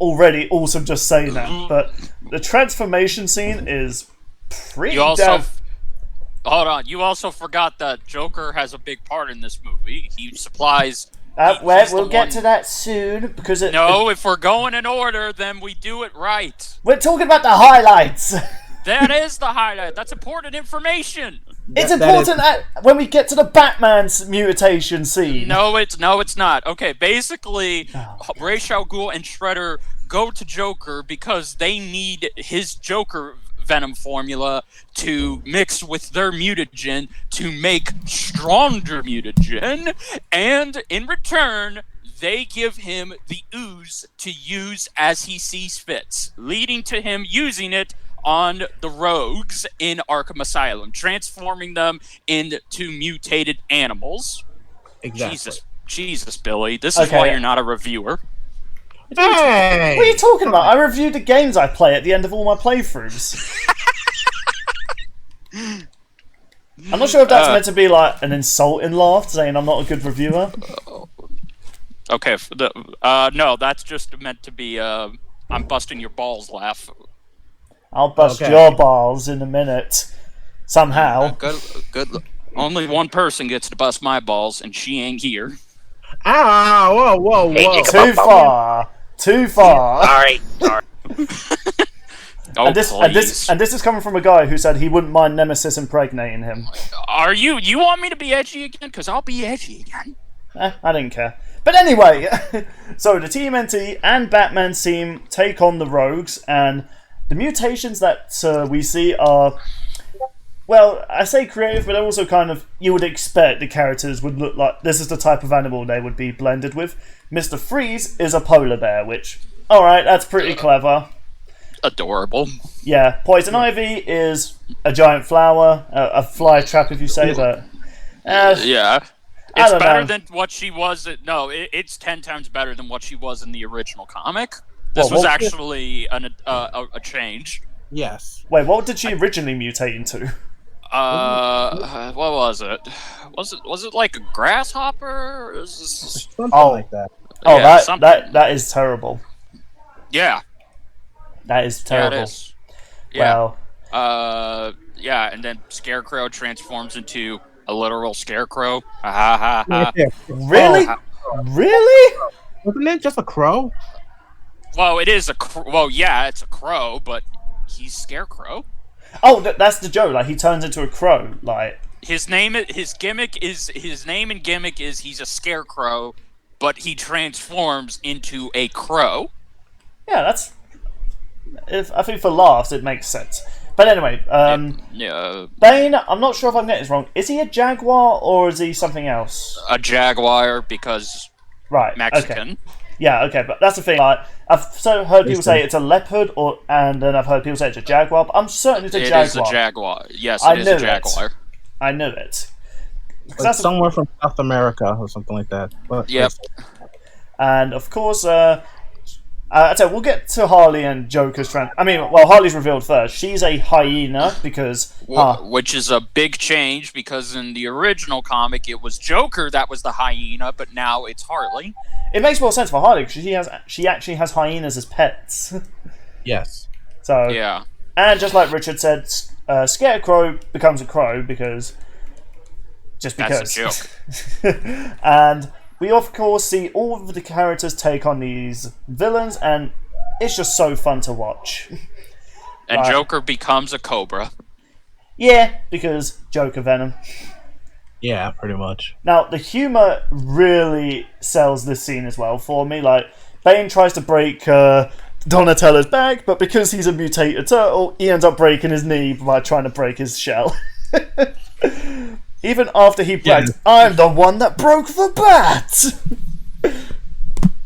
Speaker 1: already awesome just saying that. But the transformation scene is pretty
Speaker 2: Hold on, you also forgot that Joker has a big part in this movie. He supplies...
Speaker 1: we'll get to that soon, because
Speaker 2: No, if we're going in order, then we do it right.
Speaker 1: we're talking about the highlights.
Speaker 2: That is the highlight. That's important information.
Speaker 1: It's important when we get to the Batman's mutation scene.
Speaker 2: No, it's not. Okay, basically, Ra's al Ghul and Shredder go to Joker because they need his Joker venom formula to mix with their mutagen to make stronger mutagen, and in return, they give him the ooze to use as he sees fits, leading to him using it on the rogues in Arkham Asylum, transforming them into mutated animals.
Speaker 3: Exactly.
Speaker 2: Jesus, Billy. This is why you're not a reviewer.
Speaker 3: Hey!
Speaker 1: What are you talking about? I reviewed the games I play at the end of all my playthroughs. I'm not sure if that's meant to be like an insulting laugh, saying I'm not a good reviewer.
Speaker 2: Okay, no, that's just meant to be I'm busting your balls laugh.
Speaker 1: I'll bust your balls in a minute. Somehow.
Speaker 2: Good. Only one person gets to bust my balls, and she ain't here.
Speaker 3: Whoa.
Speaker 1: Too far.
Speaker 4: Sorry.
Speaker 2: Oh,
Speaker 1: and this is coming from a guy who said he wouldn't mind Nemesis impregnating him.
Speaker 2: Are you want me to be edgy again? Because I'll be edgy again.
Speaker 1: I didn't care. But anyway, so the TMNT and Batman's team take on the rogues, and the mutations that we see are, well, I say creative, but they're also kind of, you would expect the characters would look like, this is the type of animal they would be blended with. Mr. Freeze is a polar bear, which, alright, that's pretty clever.
Speaker 2: Adorable.
Speaker 1: Yeah, Poison Ivy is a giant flower, a fly trap if you say that.
Speaker 2: Yeah.
Speaker 1: I
Speaker 2: It's
Speaker 1: don't
Speaker 2: better
Speaker 1: know.
Speaker 2: than what she was. It's 10 times better than what she was in the original comic. This was actually a change.
Speaker 3: Yes.
Speaker 1: Wait, what did she originally mutate into?
Speaker 2: What was it? Was it like a grasshopper?
Speaker 3: Something
Speaker 1: Oh.
Speaker 3: like that.
Speaker 1: Oh,
Speaker 2: Yeah,
Speaker 1: that is terrible.
Speaker 2: Yeah.
Speaker 1: That is terrible.
Speaker 2: Yeah, it is. Yeah.
Speaker 1: Well,
Speaker 2: Yeah, and then Scarecrow transforms into a literal scarecrow. Ha ha ha.
Speaker 1: really?
Speaker 2: Oh,
Speaker 1: Really?
Speaker 3: Wasn't it just a crow?
Speaker 2: Well, it is it's a crow, but he's Scarecrow.
Speaker 1: Oh, that's the joke. Like, he turns into a crow. Like,
Speaker 2: His name and gimmick is he's a scarecrow, but he transforms into a crow.
Speaker 1: yeah, that's. I think for laughs, it makes sense. But anyway,
Speaker 2: Yeah,
Speaker 1: Bane. I'm not sure if I'm getting this wrong. Is he a jaguar or is he something else?
Speaker 2: a jaguar because
Speaker 1: Right.
Speaker 2: Mexican.
Speaker 1: Okay. Yeah. Okay, but that's the thing. Like, I've heard people say it's a leopard, and then I've heard people say it's a jaguar. But I'm certain it's a jaguar.
Speaker 2: It is a jaguar. Yes,
Speaker 1: I
Speaker 2: it is
Speaker 1: knew
Speaker 2: a jaguar.
Speaker 1: I knew it.
Speaker 3: Like somewhere from South America or something like that. But
Speaker 2: Yep.
Speaker 1: And of course, I'd say we'll get to Harley and Joker's Harley's revealed first. She's a hyena because...
Speaker 2: Which is a big change, because in the original comic, it was Joker that was the hyena, but now it's Harley.
Speaker 1: It makes more sense for Harley, because she actually has hyenas as pets.
Speaker 3: Yes.
Speaker 1: So...
Speaker 2: Yeah.
Speaker 1: And just like Richard said, Scarecrow becomes a crow because... Just because.
Speaker 2: That's a joke.
Speaker 1: And... we, of course, see all of the characters take on these villains, and it's just so fun to watch.
Speaker 2: And Joker becomes a Cobra.
Speaker 1: Yeah, because Joker Venom.
Speaker 3: Yeah, pretty much.
Speaker 1: Now, the humour really sells this scene as well for me. Like, Bane tries to break Donatello's back, but because he's a mutated turtle, he ends up breaking his knee by trying to break his shell. Even after he brags, I'm the one that broke the bat!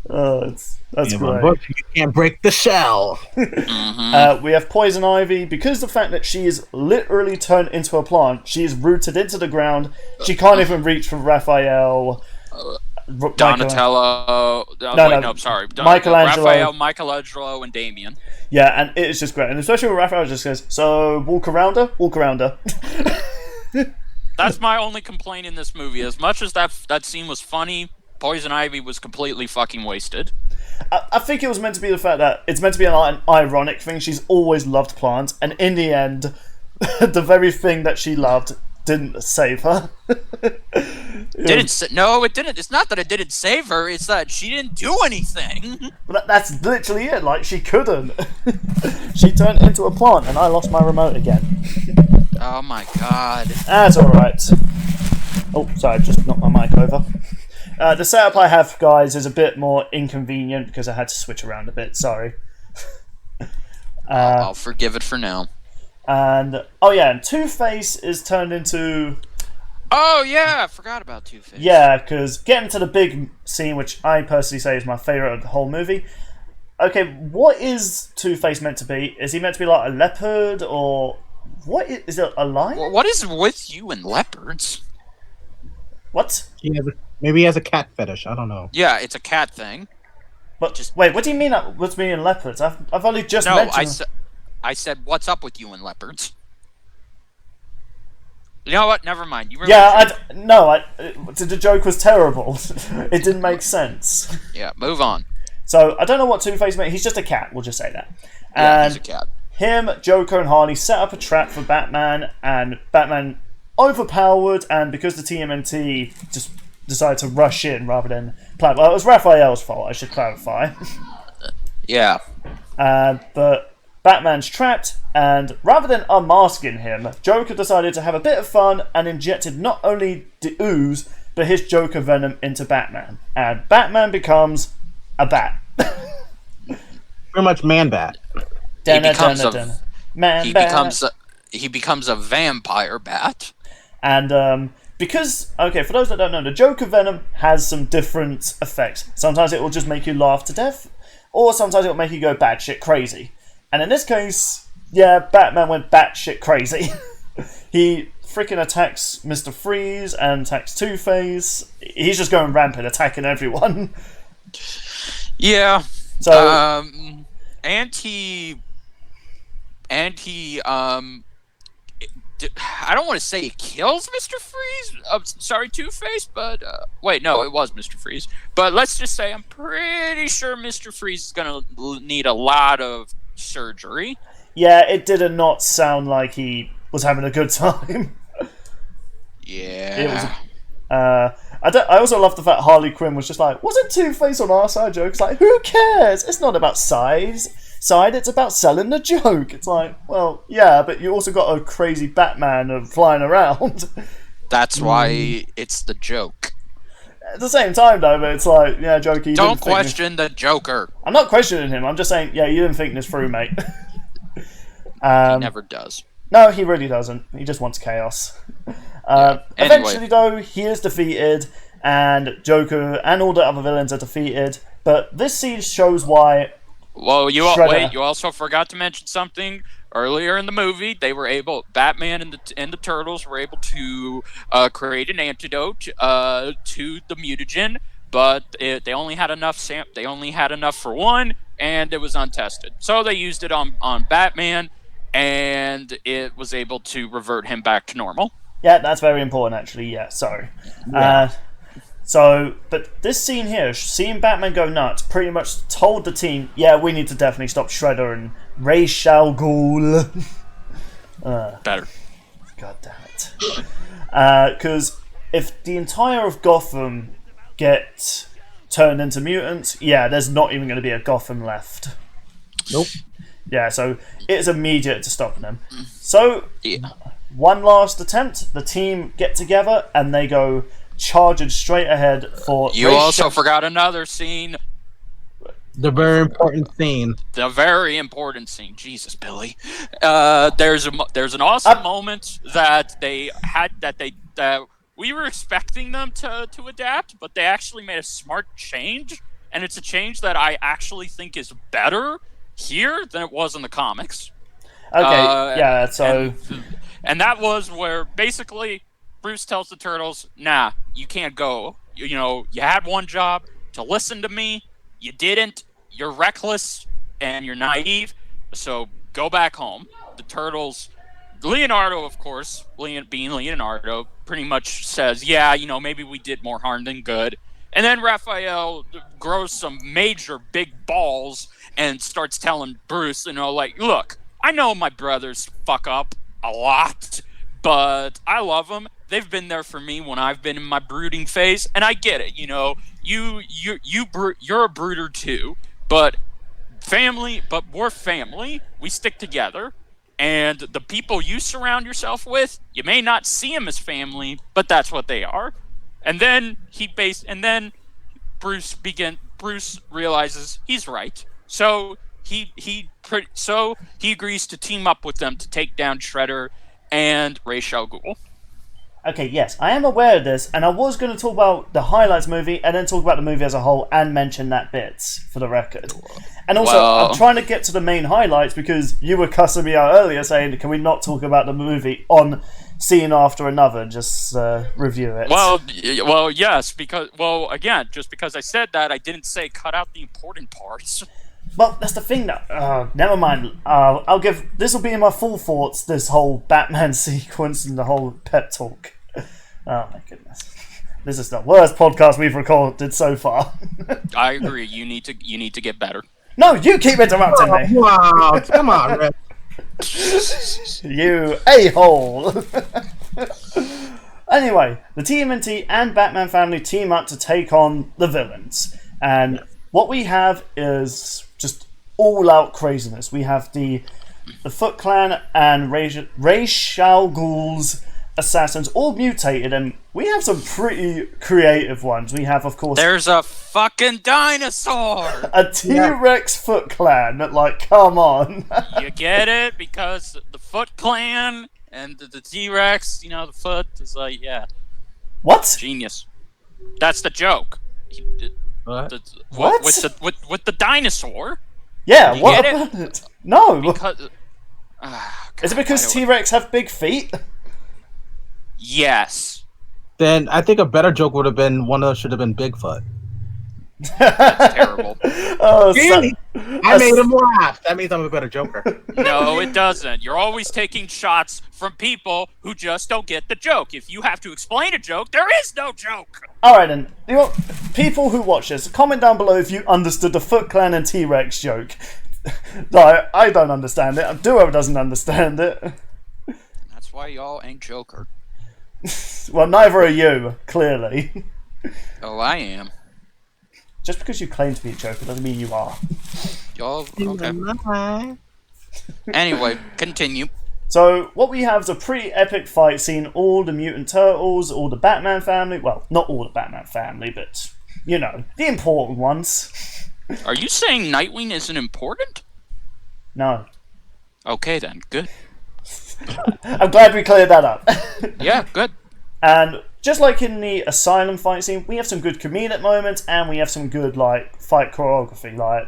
Speaker 1: That's great.
Speaker 3: But you can't break the shell.
Speaker 1: We have Poison Ivy. Because the fact that she is literally turned into a plant, she is rooted into the ground. She can't even reach for Raphael.
Speaker 2: Donatello. Sorry.
Speaker 1: Michelangelo.
Speaker 2: Raphael, Michelangelo, and Damien.
Speaker 1: Yeah, and it is just great. And especially when Raphael just says, so walk around her? Walk around her.
Speaker 2: That's my only complaint in this movie. As much as that scene was funny, Poison Ivy was completely fucking wasted.
Speaker 1: I think it was meant to be the fact that it's meant to be an ironic thing. She's always loved plants, and in the end, the very thing that she loved didn't save her.
Speaker 2: No, it didn't. It's not that it didn't save her. It's that she didn't do anything.
Speaker 1: But that's literally it. Like, she couldn't. She turned into a plant, and I lost my remote again.
Speaker 2: Oh my god.
Speaker 1: That's alright. Oh, sorry, I just knocked my mic over. The setup I have, guys, is a bit more inconvenient because I had to switch around a bit. Sorry.
Speaker 2: I'll forgive it for now.
Speaker 1: And Two-Face is turned into...
Speaker 2: Oh yeah, I forgot about Two-Face.
Speaker 1: Yeah, because getting to the big scene, which I personally say is my favourite of the whole movie. Okay, what is Two-Face meant to be? Is he meant to be like a leopard, or... What is it, a lion?
Speaker 2: Well, what is with you and leopards?
Speaker 1: What?
Speaker 3: Maybe he has a cat fetish. I don't know.
Speaker 2: Yeah, it's a cat thing.
Speaker 1: But wait, what do you mean? What's meaning leopards? I've only just mentioned.
Speaker 2: I said, what's up with you and leopards? You know what? Never mind.
Speaker 1: The joke was terrible. It didn't make sense.
Speaker 2: Yeah, move on.
Speaker 1: So I don't know what Two-Face meant. He's just a cat. We'll just say that.
Speaker 2: Yeah, he's a cat.
Speaker 1: Him, Joker, and Harley set up a trap for Batman, and Batman overpowered, and because the TMNT just decided to rush in rather than plan. Well, it was Raphael's fault, I should clarify.
Speaker 2: Yeah.
Speaker 1: But Batman's trapped, and rather than unmasking him, Joker decided to have a bit of fun and injected not only the ooze, but his Joker venom into Batman. And Batman becomes a bat.
Speaker 3: Pretty much Man-Bat.
Speaker 2: He becomes a vampire bat.
Speaker 1: And because, okay, for those that don't know, the Joker venom has some different effects. Sometimes it will just make you laugh to death, or sometimes it will make you go batshit crazy. And in this case, yeah, Batman went batshit crazy. He freaking attacks Mr. Freeze and attacks Two-Face. He's just going rampant, attacking everyone.
Speaker 2: Yeah.
Speaker 1: So
Speaker 2: I don't want to say he kills Mr. Freeze. Two-Face, but wait, no, it was Mr. Freeze. But let's just say I'm pretty sure Mr. Freeze is gonna need a lot of surgery.
Speaker 1: Yeah, it did not sound like he was having a good time.
Speaker 2: Yeah.
Speaker 1: I also love the fact Harley Quinn was just like, wasn't Two-Face on our side? Joke's like, who cares? It's not about size, it's about selling the joke. It's like, well, yeah, but you also got a crazy Batman flying around.
Speaker 2: That's why it's the joke.
Speaker 1: At the same time, though, but it's like, yeah, Joker,
Speaker 2: don't question the Joker.
Speaker 1: I'm not questioning him. I'm just saying, yeah, you didn't think this through, mate.
Speaker 2: He never does.
Speaker 1: No, he really doesn't. He just wants chaos. Eventually, though, he is defeated, and Joker and all the other villains are defeated. But this scene shows why.
Speaker 2: Well, you also forgot to mention something earlier in the movie. Batman and the Turtles were able to create an antidote to the mutagen, but they only had enough. They only had enough for one, and it was untested. So they used it on Batman, and it was able to revert him back to normal.
Speaker 1: Yeah, that's very important, actually. Yeah, sorry.
Speaker 3: Yeah.
Speaker 1: But this scene here, seeing Batman go nuts, pretty much told the team, yeah, we need to definitely stop Shredder and Ra's al Ghul.
Speaker 2: Better.
Speaker 1: God damn it. Because if the entire of Gotham get turned into mutants, yeah, there's not even going to be a Gotham left.
Speaker 3: Nope.
Speaker 1: Yeah, so it's immediate to stopping them. So,
Speaker 2: Yeah.
Speaker 1: one last attempt, the team get together and they go charging straight ahead for...
Speaker 2: You also forgot another scene.
Speaker 3: The very important scene.
Speaker 2: The very important scene. Jesus, Billy. There's an awesome moment that we were expecting them to adapt, but they actually made a smart change, and it's a change that I actually think is better here than it was in the comics.
Speaker 1: Okay, yeah, so...
Speaker 2: And that was where basically Bruce tells the Turtles, nah, you can't go. You had one job, to listen to me. You didn't. You're reckless and you're naive. So go back home. The Turtles, Leonardo, of course, being Leonardo, pretty much says, yeah, maybe we did more harm than good. And then Raphael grows some major big balls and starts telling Bruce, look, I know my brothers fuck up a lot, but I love them. They've been there for me when I've been in my brooding phase, and I get it. You're a brooder too, but we're family. We stick together, and the people you surround yourself with, you may not see them as family, but that's what they are. And then Bruce realizes he's right, so he agrees to team up with them to take down Shredder and Ra's al Ghul.
Speaker 1: Okay, yes, I am aware of this, and I was going to talk about the highlights movie and then talk about the movie as a whole and mention that bits for the record. And also, I'm trying to get to the main highlights because you were cussing me out earlier saying, can we not talk about the movie on scene after another, just review it?
Speaker 2: Well, yes, because I said that, I didn't say cut out the important parts.
Speaker 1: Well, that's the thing that... never mind. This will be in my full thoughts, this whole Batman sequence and the whole pep talk. Oh my goodness. This is the worst podcast we've recorded so far.
Speaker 2: I agree. You need to get better.
Speaker 1: No, you keep interrupting me.
Speaker 3: Wow, come on, Red.
Speaker 1: You a-hole. Anyway, the TMNT and Batman family team up to take on the villains. And what we have is just all-out craziness. We have the Foot Clan and Ra's al Ghul's assassins all mutated, and we have some pretty creative ones. We have, of course...
Speaker 2: There's a fucking dinosaur!
Speaker 1: A T-Rex Foot Clan. Come on.
Speaker 2: You get it? Because the Foot Clan and the T-Rex, the foot is yeah.
Speaker 1: What?
Speaker 2: Genius. That's the joke.
Speaker 3: What?
Speaker 1: What?
Speaker 2: With the dinosaur?
Speaker 1: Yeah,
Speaker 2: you
Speaker 1: what
Speaker 2: get
Speaker 1: about it? No.
Speaker 2: Because...
Speaker 1: Is it because T-Rex have big feet?
Speaker 2: Yes.
Speaker 3: Then I think a better joke would have been one of those should have been Bigfoot.
Speaker 2: That's terrible.
Speaker 1: Oh,
Speaker 3: Really? I made him laugh. That means I'm a better joker.
Speaker 2: No, it doesn't. You're always taking shots from people who just don't get the joke. If you have to explain a joke, there is no joke.
Speaker 1: Alright then, people who watch this, comment down below if you understood the Foot Clan and T-Rex joke. No, I don't understand it. Duo doesn't understand it.
Speaker 2: That's why y'all ain't Joker.
Speaker 1: Well, neither are you, clearly.
Speaker 2: Oh, I am.
Speaker 1: Just because you claim to be a Joker doesn't mean you are.
Speaker 2: Y'all, okay. Anyway, continue.
Speaker 1: So, what we have is a pretty epic fight scene. All the Mutant Turtles, all the Batman family. Well, not all the Batman family, but, the important ones.
Speaker 2: Are you saying Nightwing isn't important?
Speaker 1: No.
Speaker 2: Okay then, good.
Speaker 1: I'm glad we cleared that up.
Speaker 2: Yeah, good.
Speaker 1: And just like in the Asylum fight scene, we have some good comedic moments and we have some good fight choreography.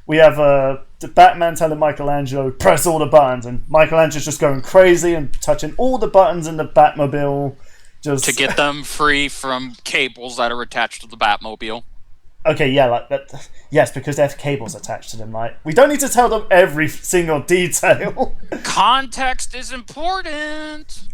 Speaker 1: We have the Batman telling Michelangelo, press all the buttons, and Michelangelo's just going crazy and touching all the buttons in the Batmobile. Just
Speaker 2: to get them free from cables that are attached to the Batmobile.
Speaker 1: Okay, yeah, like that. Yes, because they have cables attached to them. Like, we don't need to tell them every single detail.
Speaker 2: Context is important.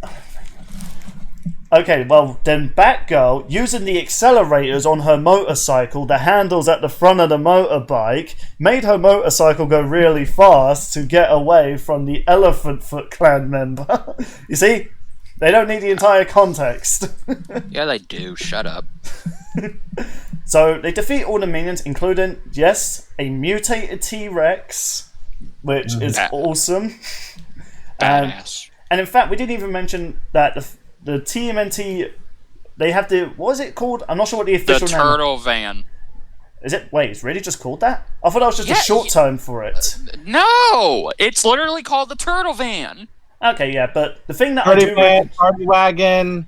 Speaker 1: Okay, well, then Batgirl, using the accelerators on her motorcycle, the handles at the front of the motorbike, made her motorcycle go really fast to get away from the Elephant Foot Clan member. You see? They don't need the entire context.
Speaker 2: Yeah, they do. Shut up.
Speaker 1: So, they defeat all the minions, including, yes, a mutated T-Rex, which is awesome.
Speaker 2: Badass.
Speaker 1: And in fact, we didn't even mention that the TMNT, they have the, what is it called? I'm not sure what the official
Speaker 2: The
Speaker 1: name
Speaker 2: turtle van.
Speaker 1: is. It? Wait, it's really just called that? I thought that was just a short term for it.
Speaker 2: No! It's literally called the turtle van.
Speaker 1: Okay, yeah, but the thing that
Speaker 3: Party wagon.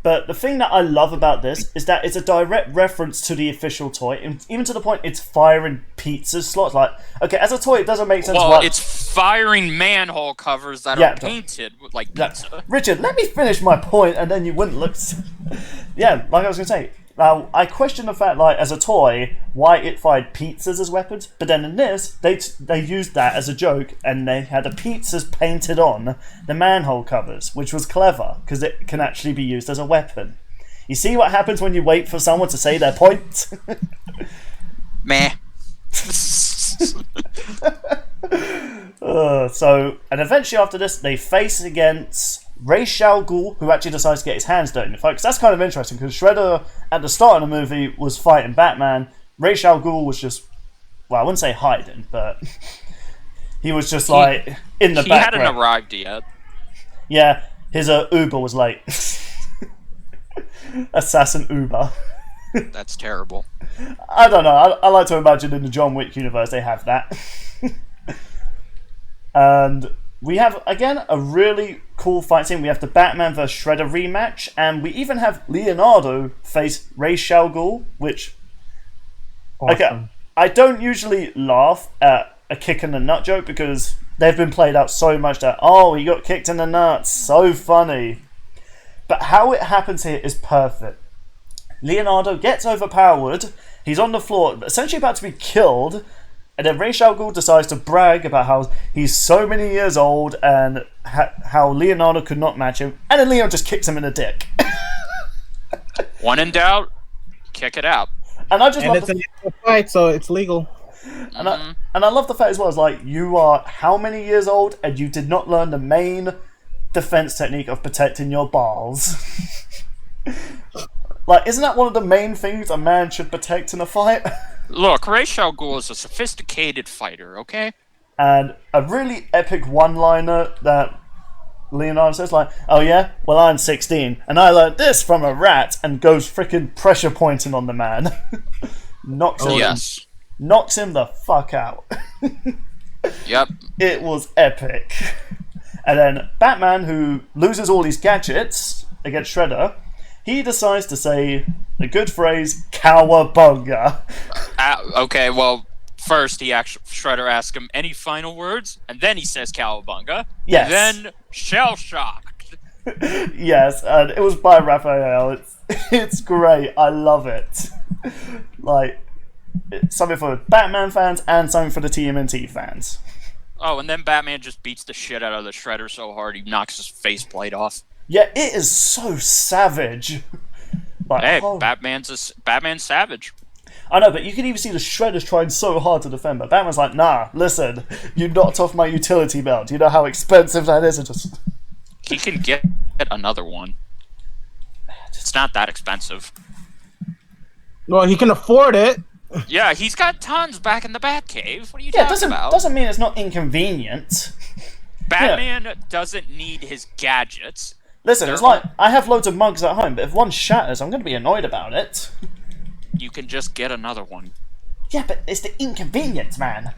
Speaker 1: But the thing that I love about this is that it's a direct reference to the official toy, and even to the point it's firing pizza slots. Like, okay, as a toy, it doesn't make sense.
Speaker 2: Well,
Speaker 1: why...
Speaker 2: it's firing manhole covers that are painted like pizza.
Speaker 1: Richard, let me finish my point, and then you wouldn't look. Yeah, like I was going to say. Now, I question the fact, like, as a toy, why it fired pizzas as weapons, but then in this, they used that as a joke, and they had the pizzas painted on the manhole covers, which was clever, because it can actually be used as a weapon. You see what happens when you wait for someone to say their point?
Speaker 2: Meh.
Speaker 1: And eventually after this, they face against Ra's al Ghul, who actually decides to get his hands dirty. In fact, 'cause that's kind of interesting, because Shredder, at the start of the movie, was fighting Batman. Ra's al Ghul was just, well, I wouldn't say hiding, but he was just, like, in the background. He
Speaker 2: hadn't arrived yet.
Speaker 1: Yeah, his Uber was late. Assassin Uber.
Speaker 2: That's terrible.
Speaker 1: I don't know, I like to imagine in the John Wick universe they have that. And we have, again, a really cool fight scene. We have the Batman vs. Shredder rematch, and we even have Leonardo face Ra's al Ghul, which...
Speaker 3: Awesome.
Speaker 1: Okay, I don't usually laugh at a kick in the nut joke, because they've been played out so much that, oh, he got kicked in the nuts, so funny. But how it happens here is perfect. Leonardo gets overpowered, he's on the floor, essentially about to be killed, and then Ra's al Ghul decides to brag about how he's so many years old and how Leonardo could not match him, and then Leo just kicks him in the dick.
Speaker 2: When in doubt, kick it out.
Speaker 1: And I just love
Speaker 3: it's a fight, so it's legal.
Speaker 1: And I love the fact as well, it's like, you are how many years old and you did not learn the main defense technique of protecting your balls? Like, isn't that one of the main things a man should protect in a fight?
Speaker 2: Look, Ra's al Ghul is a sophisticated fighter, okay?
Speaker 1: And a really epic one-liner that Leonardo says, like, oh yeah? Well, I'm 16, and I learned this from a rat, and goes freaking pressure pointing on the man. Knocks him the fuck out.
Speaker 2: Yep.
Speaker 1: It was epic. And then Batman, who loses all his gadgets against Shredder, he decides to say the good phrase, cowabunga.
Speaker 2: Okay, well, first Shredder asks him any final words, and then he says cowabunga.
Speaker 1: Yes.
Speaker 2: And then shell-shocked.
Speaker 1: Yes, and it was by Raphael. It's great. I love it. Like, it's something for Batman fans and something for the TMNT fans.
Speaker 2: Oh, and then Batman just beats the shit out of the Shredder so hard he knocks his faceplate off.
Speaker 1: Yeah, it is so savage. Like,
Speaker 2: hey, Batman's savage.
Speaker 1: I know, but you can even see the Shredder's trying so hard to defend, but Batman's like, nah, listen, you knocked off my utility belt. Do you know how expensive that is?
Speaker 2: He can get another one. It's not that expensive.
Speaker 3: Well, he can afford it.
Speaker 2: Yeah, he's got tons back in the Batcave. What are you talking about?
Speaker 1: Doesn't mean it's not inconvenient.
Speaker 2: Batman doesn't need his gadgets.
Speaker 1: Listen, it's like, I have loads of mugs at home, but if one shatters, I'm going to be annoyed about it.
Speaker 2: You can just get another one.
Speaker 1: Yeah, but it's the inconvenience, man.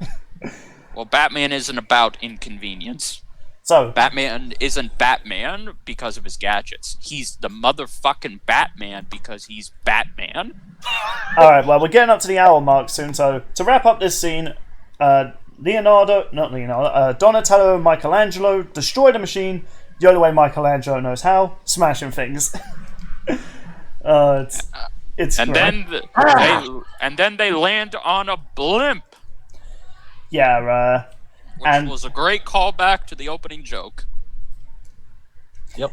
Speaker 2: Well, Batman isn't about inconvenience.
Speaker 1: So
Speaker 2: Batman isn't Batman because of his gadgets. He's the motherfucking Batman because he's Batman.
Speaker 1: Alright, well, we're getting up to the hour mark soon, so to wrap up this scene, Donatello and Michelangelo destroy the machine the only way Michelangelo knows how, smashing things. It's
Speaker 2: And
Speaker 1: great.
Speaker 2: then they land on a blimp,
Speaker 1: Yeah,
Speaker 2: which was a great callback to the opening joke.
Speaker 3: Yep.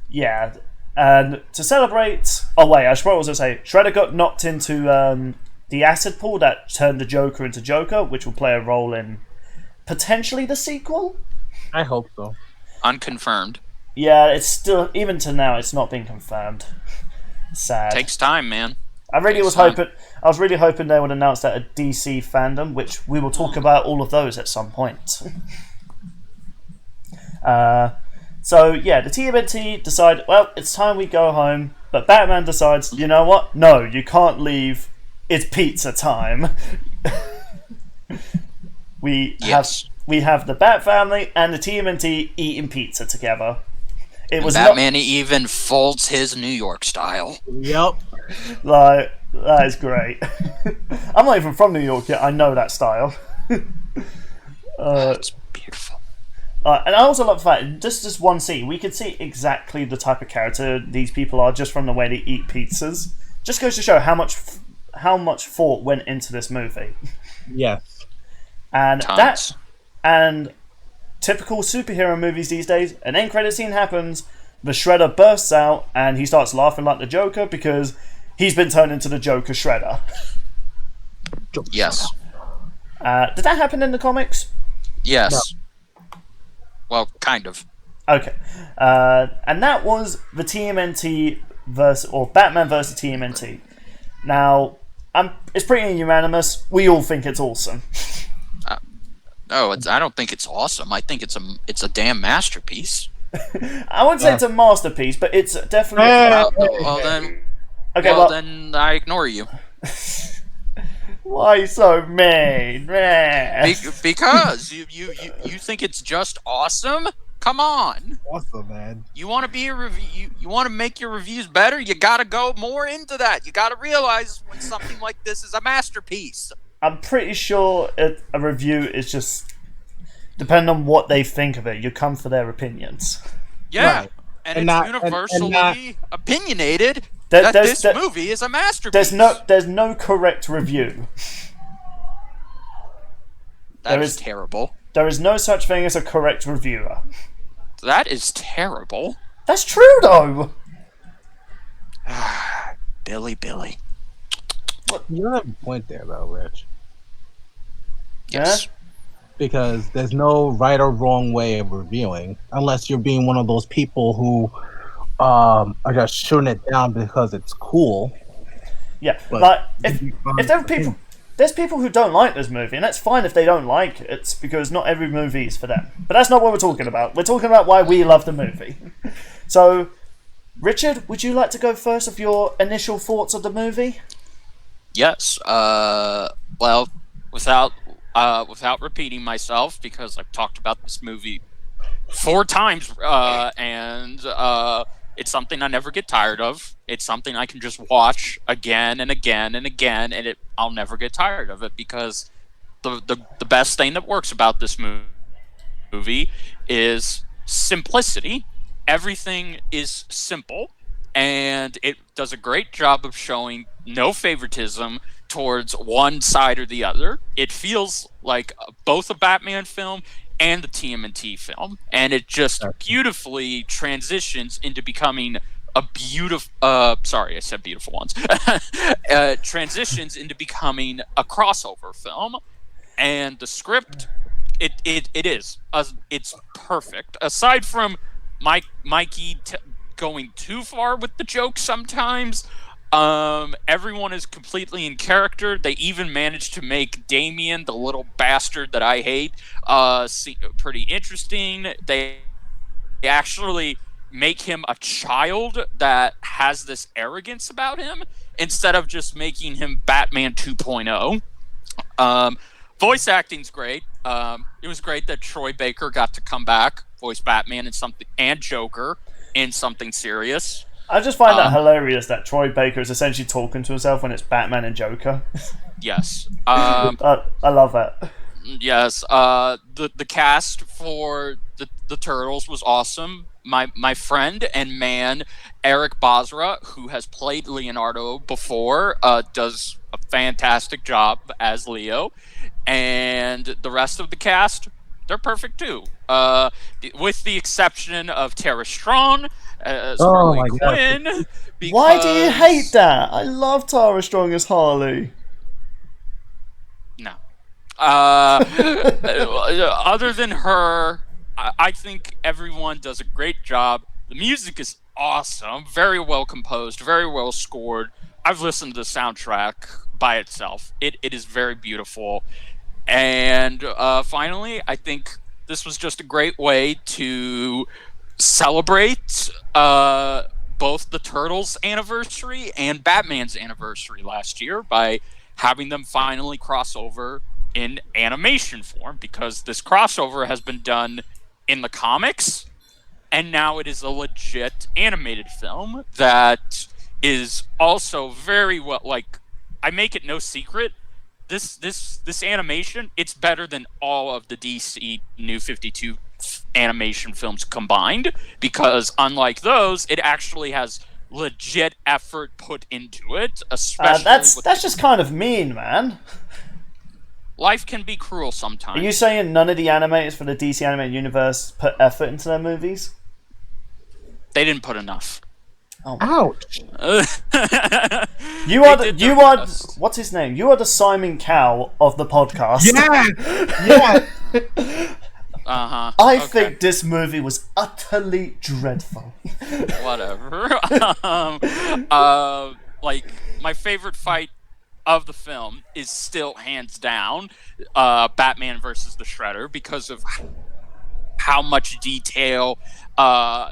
Speaker 1: yeah. And to celebrate... Oh, wait, I should probably also say, Shredder got knocked into the acid pool that turned the Joker into Joker, which will play a role in potentially the sequel?
Speaker 3: I hope so.
Speaker 2: Unconfirmed.
Speaker 1: Yeah, it's still... Even to now, it's not been confirmed. Sad.
Speaker 2: Takes time, man.
Speaker 1: I was really hoping they would announce that a DC fandom, which we will talk about all of those at some point. So yeah, the TMNT decide, well, it's time we go home, but Batman decides, you know what? No, you can't leave. It's pizza time. we have the Bat family and the TMNT eating pizza together.
Speaker 2: Batman even folds his New York style.
Speaker 3: Yep.
Speaker 1: Like, that is great. I'm not even from New York yet. I know that style.
Speaker 2: It's beautiful.
Speaker 1: And I also love the fact, just this one scene, we can see exactly the type of character these people are just from the way they eat pizzas. Just goes to show how much thought went into this movie.
Speaker 3: Yes.
Speaker 1: And
Speaker 2: Tons.
Speaker 1: and typical superhero movies these days, an end credit scene happens, the Shredder bursts out, and he starts laughing like the Joker because he's been turned into the Joker Shredder.
Speaker 2: Yes.
Speaker 1: Did that happen in the comics?
Speaker 2: Yes.
Speaker 3: No.
Speaker 2: Well, kind of.
Speaker 1: Okay. And that was the TMNT Batman versus TMNT. Now, it's pretty unanimous. We all think it's awesome.
Speaker 2: No, I don't think it's awesome. I think it's a damn masterpiece.
Speaker 1: I wouldn't say it's a masterpiece, but it's definitely...
Speaker 2: Then I ignore you.
Speaker 1: Why so mean?
Speaker 2: Because you think it's just awesome? Come on.
Speaker 3: Awesome, man.
Speaker 2: You want to be a review? You want to make your reviews better? You got to go more into that. You got to realize when something like this is a masterpiece.
Speaker 1: I'm pretty sure a review is just depending on what they think of it. You come for their opinions.
Speaker 2: Yeah,
Speaker 3: Right.
Speaker 2: and
Speaker 3: And
Speaker 2: it's
Speaker 3: not-
Speaker 2: universally opinionated
Speaker 1: There-
Speaker 2: that
Speaker 1: there's-
Speaker 2: this movie is a masterpiece.
Speaker 1: There's no correct review.
Speaker 2: That
Speaker 1: there
Speaker 2: is
Speaker 1: is-
Speaker 2: terrible.
Speaker 1: There is no such thing as a correct reviewer.
Speaker 2: That is terrible.
Speaker 1: That's true, though.
Speaker 2: Billy.
Speaker 3: You have a point there, though, Rich.
Speaker 2: Yes.
Speaker 3: Because there's no right or wrong way of reviewing, unless you're being one of those people who are just shooting it down because it's cool.
Speaker 1: Yeah,
Speaker 3: But-
Speaker 1: like if there are people, there's people who don't like this movie, and that's fine if they don't like it, because not every movie is for them. But that's not what we're talking about. We're talking about why we love the movie. So, Richard, would you like to go first of your initial thoughts of the movie?
Speaker 2: Yes. Well, without repeating myself, because I've talked about this movie 4 times, and it's something I never get tired of. It's something I can just watch again and again and again, and I'll never get tired of it, because the best thing that works about this movie is simplicity. Everything is simple, and it does a great job of showing no favoritism towards one side or the other. It feels like both a Batman film and the TMNT film, and it just beautifully transitions into becoming a beautiful sorry, I said beautiful ones. Transitions into becoming a crossover film, and the script it's perfect, aside from Mikey going too far with the jokes sometimes. Everyone is completely in character. They even managed to make Damien, the little bastard that I hate, pretty interesting. They actually make him a child that has this arrogance about him, instead of just making him Batman 2.0. Voice acting's great. It was great that Troy Baker got to come back, voice Batman and Joker in something serious.
Speaker 1: I just find that hilarious that Troy Baker is essentially talking to himself when it's Batman and Joker.
Speaker 2: Yes.
Speaker 1: I love that.
Speaker 2: Yes. The cast for the the Turtles was awesome. My friend and man Eric Basra, who has played Leonardo before, does a fantastic job as Leo, and the rest of the cast, they're perfect too. With the exception of Tara Strong as Harley Quinn. Because...
Speaker 1: Why do you hate that? I love Tara Strong as Harley.
Speaker 2: No. Other than her, I think everyone does a great job. The music is awesome, very well composed, very well scored. I've listened to the soundtrack by itself. It is very beautiful. And finally, I think this was just a great way to celebrate both the Turtles' anniversary and Batman's anniversary last year by having them finally cross over in animation form, because this crossover has been done in the comics, and now it is a legit animated film that is also very well, like, I make it no secret, this animation, it's better than all of the DC New 52 animation films combined, because unlike those, it actually has legit effort put into it, especially
Speaker 1: that's just kind of mean, man.
Speaker 2: Life can be cruel sometimes.
Speaker 1: Are you saying none of the animators for the DC animated universe put effort into their movies?
Speaker 2: They didn't put enough.
Speaker 3: Oh. Ouch!
Speaker 1: You are what's his name? You are the Simon Cowell of the podcast.
Speaker 3: Yeah.
Speaker 1: I think this movie was utterly dreadful.
Speaker 2: Whatever. Like, my favorite fight of the film is still hands down Batman versus the Shredder, because of how much detail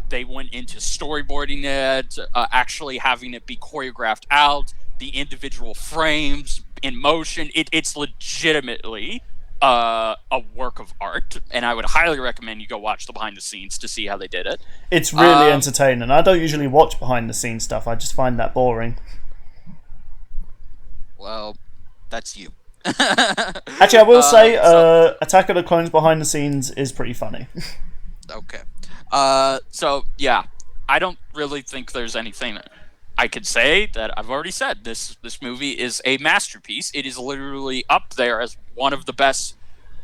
Speaker 2: they went into storyboarding it, actually having it be choreographed out, the individual frames in motion. It's legitimately a work of art, and I would highly recommend you go watch the behind the scenes to see how they did it.
Speaker 1: It's really entertaining. I don't usually watch behind the scenes stuff. I just find that boring.
Speaker 2: Well, that's you.
Speaker 1: Actually, I will say Attack of the Clones behind the scenes is pretty funny.
Speaker 2: Okay. So, yeah, I don't really think there's anything I could say that I've already said. This movie is a masterpiece. It is literally up there as one of the best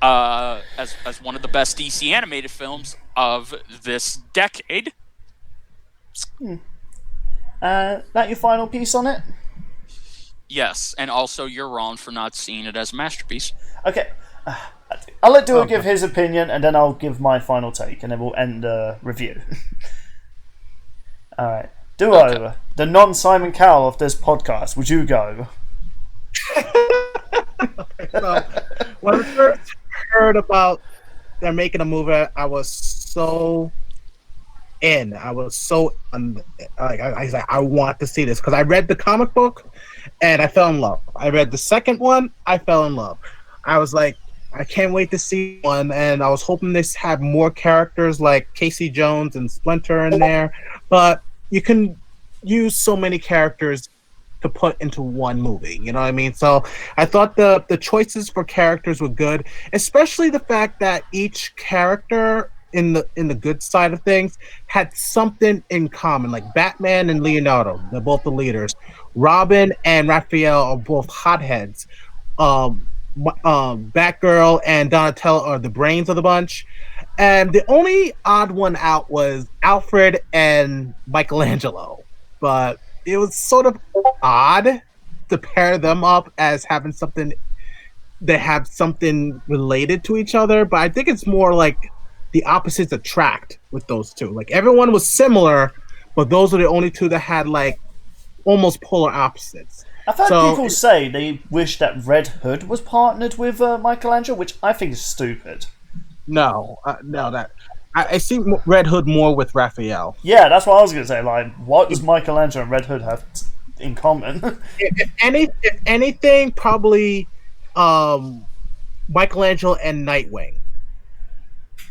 Speaker 2: as one of the best DC animated films of this decade.
Speaker 1: That your final piece on it?
Speaker 2: Yes, and also you're wrong for not seeing it as a masterpiece.
Speaker 1: Okay. I'll let Duo give his opinion, and then I'll give my final take, and then we'll end the review. Alright. Duo, the non-Simon Cowell of this podcast, would you go?
Speaker 3: So, when I first heard about they're making a movie, I was so in. I was so I was like, I want to see this, because I read the comic book and I fell in love. I read the second one, I fell in love. I was like, I can't wait to see one, and I was hoping this had more characters like Casey Jones and Splinter in there, but you can use so many characters to put into one movie, you know what I mean? So I thought the choices for characters were good, especially the fact that each character in the good side of things had something in common. Like Batman and Leonardo, they're both the leaders. Robin and Raphael are both hotheads. Batgirl and Donatello are the brains of the bunch. And the only odd one out was Alfred and Michelangelo. But it was sort of odd to pair them up as having something, they have something related to each other. But I think it's more like the opposites attract with those two. Like, everyone was similar, but those are the only two that had like almost polar opposites.
Speaker 1: I've heard people say they wish that Red Hood was partnered with Michelangelo, which I think is stupid.
Speaker 3: No, I see Red Hood more with Raphael.
Speaker 1: Yeah, that's what I was going to say. Like, what does Michelangelo and Red Hood have in common?
Speaker 3: if anything, probably Michelangelo and Nightwing.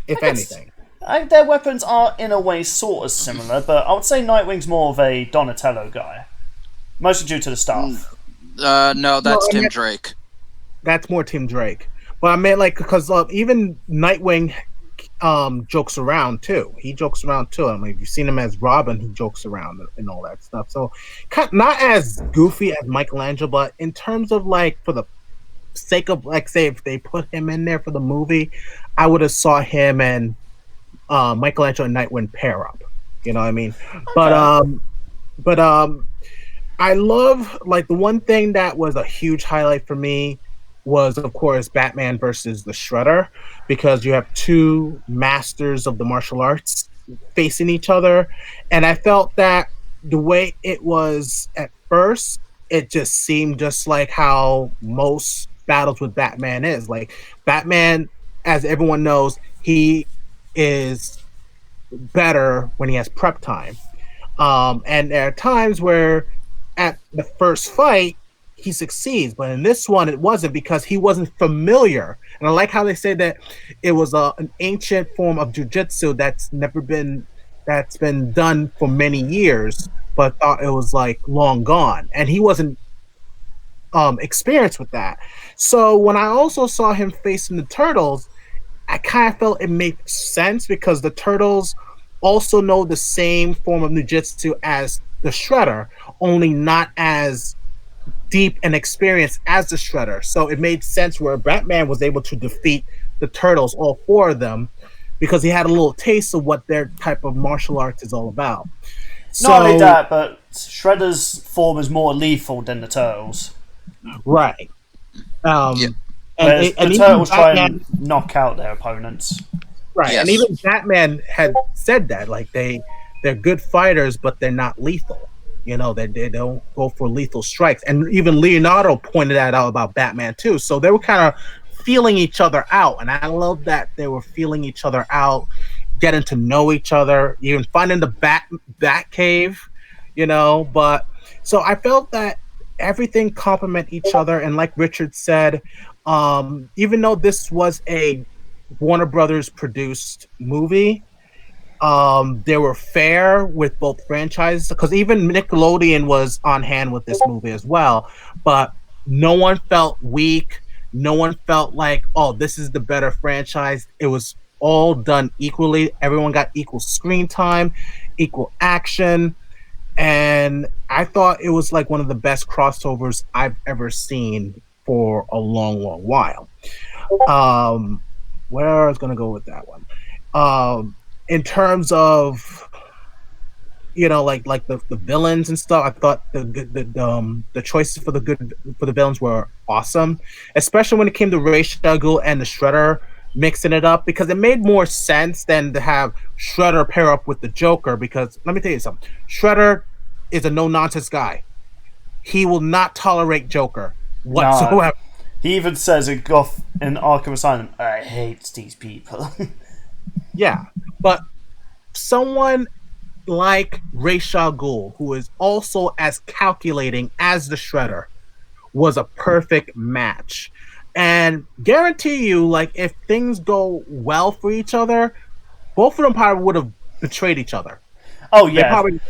Speaker 3: If anything.
Speaker 1: Their weapons are, in a way, sort of similar, but I would say Nightwing's more of a Donatello guy. Mostly due to the staff.
Speaker 2: No, that's Tim Drake.
Speaker 3: That's more Tim Drake. But I meant, like, because even Nightwing jokes around too. He jokes around too. I mean, if you've seen him as Robin, he jokes around and all that stuff. So, not as goofy as Michelangelo, but in terms of like for the sake of like, say, if they put him in there for the movie, I would have saw him and Michelangelo and Nightwing pair up. You know what I mean?
Speaker 1: Okay.
Speaker 3: But I love, like, the one thing that was a huge highlight for me was, of course, Batman versus the Shredder, because you have two masters of the martial arts facing each other. And I felt that the way it was at first, it just seemed just like how most battles with Batman is. Like, Batman, as everyone knows, he is better when he has prep time. And there are times where at the first fight he succeeds, but in this one it wasn't, because he wasn't familiar. And I like how they say that it was an ancient form of jujitsu that's been done for many years, but thought it was like long gone, and he wasn't experienced with that. So when I also saw him facing the turtles, I kind of felt it made sense, because the turtles also know the same form of ninjutsu as the Shredder, only not as deep and experienced as the Shredder. So it made sense where Batman was able to defeat the turtles, all four of them, because he had a little taste of what their type of martial arts is all about.
Speaker 1: Not only
Speaker 3: So,
Speaker 1: that, but Shredder's form is more lethal than the Turtles.
Speaker 3: right.
Speaker 2: Yeah.
Speaker 1: Whereas
Speaker 3: And
Speaker 1: the
Speaker 3: even
Speaker 1: Turtles try
Speaker 3: Batman,
Speaker 1: and knock out their opponents.
Speaker 3: right, and
Speaker 2: Yes.
Speaker 3: even Batman had said that, like, they're good fighters, but they're not lethal. You know, they don't go for lethal strikes. And even Leonardo pointed that out about Batman too. So they were kind of feeling each other out, and I love that they were feeling each other out, getting to know each other, even finding the bat cave, you know. But so I felt that everything complement each other, and like Richard said, even though this was a Warner Brothers produced movie, they were fair with both franchises, because even Nickelodeon was on hand with this movie as well, but no one felt weak. No one felt like, oh, this is the better franchise. It was all done equally. Everyone got equal screen time, equal action, and I thought it was like one of the best crossovers I've ever seen for a long, long while. Um, where I was gonna go with that one. Um, in terms of, you know, like the villains and stuff, I thought the choices for the villains were awesome, especially when it came to Ra's al Ghul and the Shredder mixing it up, because it made more sense than to have Shredder pair up with the Joker. Because let me tell you something, Shredder is a no nonsense guy. He will not tolerate Joker
Speaker 1: No.
Speaker 3: whatsoever.
Speaker 1: He even says in Arkham Asylum, I hate these people.
Speaker 3: Yeah, but someone like Ra's al Ghul, who is also as calculating as the Shredder, was a perfect match. And guarantee you, like, if things go well for each other, both of them probably would have betrayed each other.
Speaker 1: Oh,
Speaker 3: They
Speaker 1: yeah.
Speaker 3: probably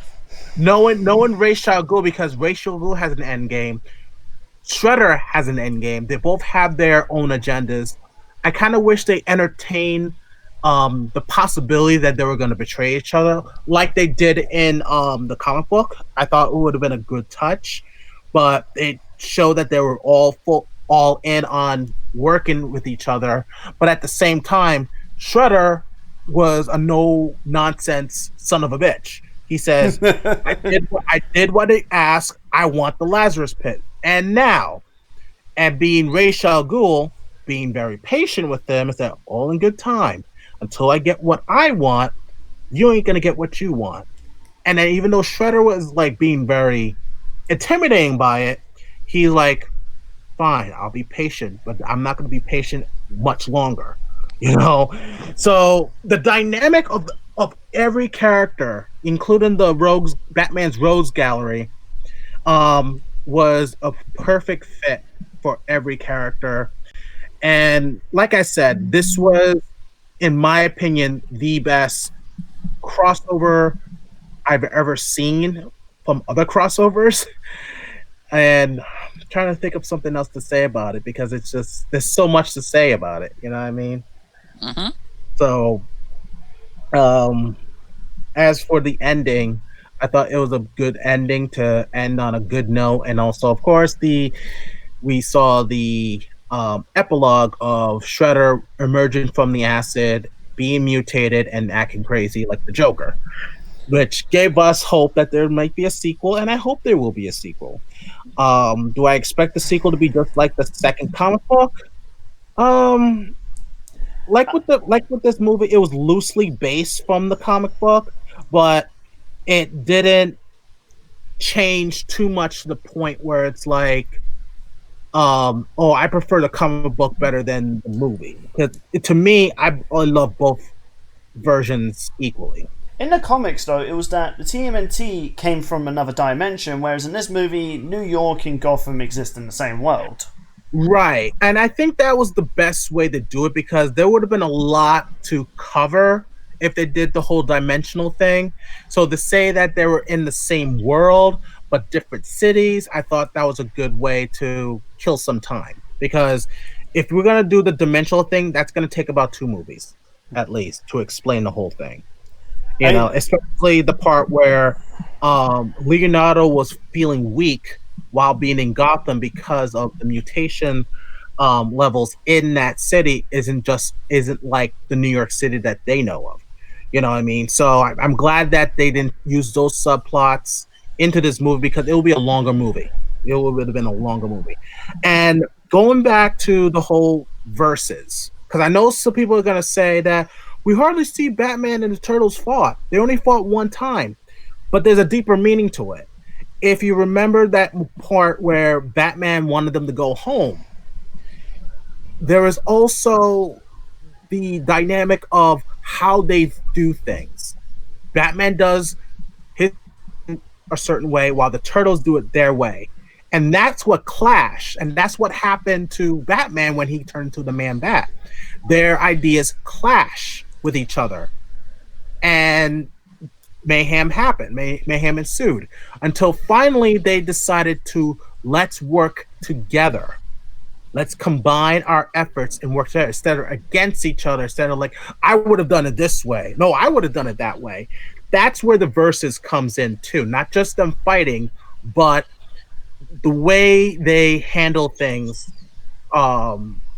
Speaker 3: knowing Ra's al Ghul, because Ra's al Ghul has an end game, Shredder has an end game. They both have their own agendas. I kind of wish they entertained the possibility that they were going to betray each other, like they did in the comic book. I thought it would have been a good touch, but it showed that they were all in on working with each other. But at the same time, Shredder was a no nonsense son of a bitch. He says, I did what it asked. I want the Lazarus pit. And now, and being Ra's al Ghul, being very patient with them, is that all in good time. Until I get what I want, you ain't gonna get what you want. And then even though Shredder was like being very intimidating by it, he's like, fine, I'll be patient, but I'm not gonna be patient much longer. You know? So the dynamic of every character, including the Batman's Rogues Gallery, was a perfect fit for every character. And like I said, this was, in my opinion, the best crossover I've ever seen from other crossovers. And I'm trying to think of something else to say about it, because it's just, there's so much to say about it. You know what I mean?
Speaker 2: Mm-hmm.
Speaker 3: So Um, as for the ending, I thought it was a good ending to end on a good note, and also, of course, the we saw the epilogue of Shredder emerging from the acid, being mutated, and acting crazy like the Joker, which gave us hope that there might be a sequel, and I hope there will be a sequel. Do I expect the sequel to be just like the second comic book? Um, like with this movie, it was loosely based from the comic book, but it didn't change too much to the point where it's like, oh, I prefer the comic book better than the movie. Because to me, I love both versions equally.
Speaker 1: In the comics, though, it was that the TMNT came from another dimension, whereas in this movie, New York and Gotham exist in the same world.
Speaker 3: Right. And I think that was the best way to do it because there would have been a lot to cover if they did the whole dimensional thing. So to say that they were in the same world but different cities, I thought that was a good way to kill some time. Because if we're going to do the dimensional thing, that's going to take about 2 movies at least to explain the whole thing. You know, especially the part where Leonardo was feeling weak while being in Gotham because of the mutation levels in that city isn't like the New York City that they know of. You know what I mean? So I'm glad that they didn't use those subplots into this movie because it will be a longer movie. It would have been a longer movie. And going back to the whole verses, because I know some people are going to say that we hardly see Batman and the Turtles fought. They only fought one time, but there's a deeper meaning to it. If you remember that part where Batman wanted them to go home, there is also the dynamic of how they do things. Batman does his a certain way while the Turtles do it their way. And that's what clashed. And that's what happened to Batman when he turned to the Man Bat. Their ideas clash with each other. And mayhem happened. Mayhem ensued. Until finally they decided to let's work together. Let's combine our efforts and work together instead of against each other. Instead of like, I would have done it this way. No, I would have done it that way. That's where the verses comes in too. Not just them fighting, but the way they handle things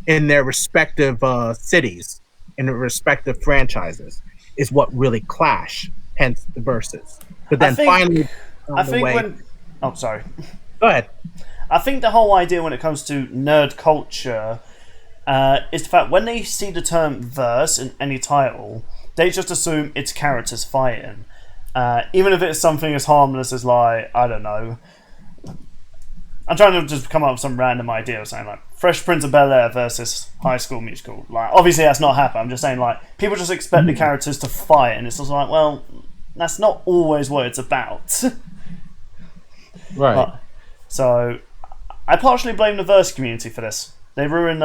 Speaker 3: in their respective cities, in their respective franchises, is what really clash. Hence the verses. But then finally,
Speaker 1: I think when oh, sorry.
Speaker 3: Go ahead.
Speaker 1: I think the whole idea when it comes to nerd culture is the fact when they see the term verse in any title, they just assume it's characters fighting. Even if it's something as harmless as, like, I don't know. I'm trying to just come up with some random idea of saying, like, Fresh Prince of Bel-Air versus High School Musical. Like, obviously that's not happening. I'm just saying, like, people just expect the characters to fight, and it's just like, well, that's not always what it's about.
Speaker 3: Right.
Speaker 1: So, I partially blame the verse community for this. They ruin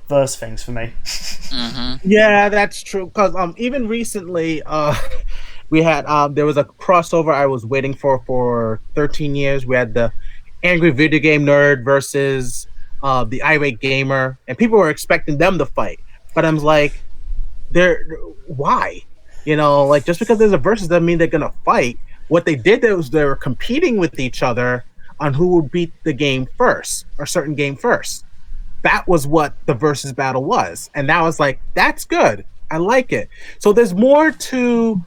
Speaker 1: verse things for me.
Speaker 2: Mm-hmm.
Speaker 3: Yeah, that's true. Because even recently, we had there was a crossover I was waiting for 13 years. We had the angry video game nerd versus the irate gamer, and people were expecting them to fight. But I'm like, why? You know, like just because there's a versus doesn't mean they're gonna fight. What they did was they were competing with each other on who would beat the game first, or certain game first. That was what the versus battle was. And now it's like, that's good. I like it. So there's more to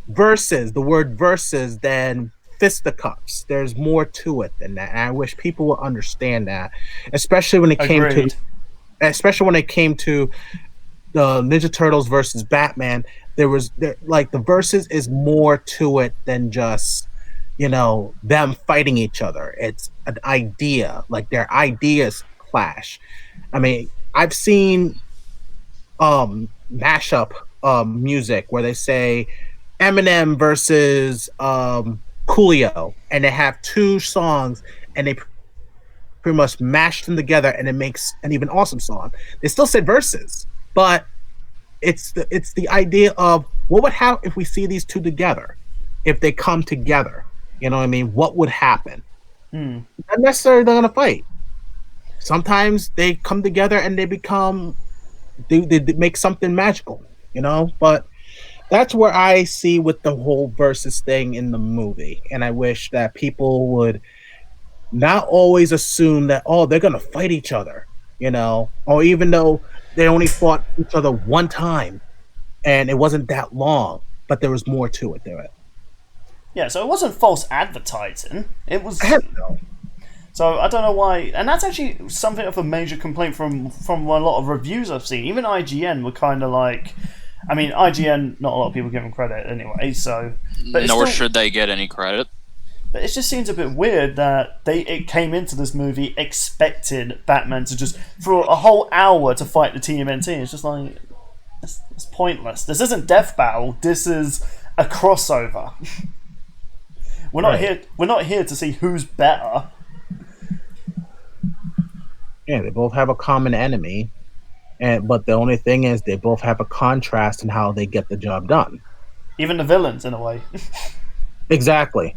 Speaker 3: versus, the word versus, than fisticuffs. There's more to it than that. And I wish people would understand that. Especially when it came to the Ninja Turtles versus Batman, like the versus is more to it than just, you know, them fighting each other. It's an idea, like their ideas clash. I mean, I've seen mashup music where they say Eminem versus Coolio, and they have 2 songs, and they pretty much mash them together, and it makes an even awesome song. They still said verses, but it's the idea of what would happen if we see these 2 together, if they come together. You know what I mean? What would happen? Not necessarily they're gonna fight. Sometimes they come together and they make something magical, you know. But That's where I see with the whole versus thing in the movie, and I wish that people would not always assume that they're gonna fight each other, or even though they only fought each other one time and it wasn't that long, but there was more to it there.
Speaker 1: Yeah, so it wasn't false advertising. It was.
Speaker 3: I don't know.
Speaker 1: So I don't know why, and that's actually something of a major complaint from a lot of reviews I've seen. Even IGN were kind of like, I mean, IGN, not a lot of people give them credit anyway. So,
Speaker 2: but nor should they get any credit.
Speaker 1: But it just seems a bit weird that it came into this movie expecting Batman to just for a whole hour to fight the TMNT. It's just like it's pointless. This isn't Death Battle. This is a crossover. We're not here. We're not here to see who's better.
Speaker 3: Yeah, they both have a common enemy, but the only thing is they both have a contrast in how they get the job done.
Speaker 1: Even the villains, in a way.
Speaker 3: Exactly.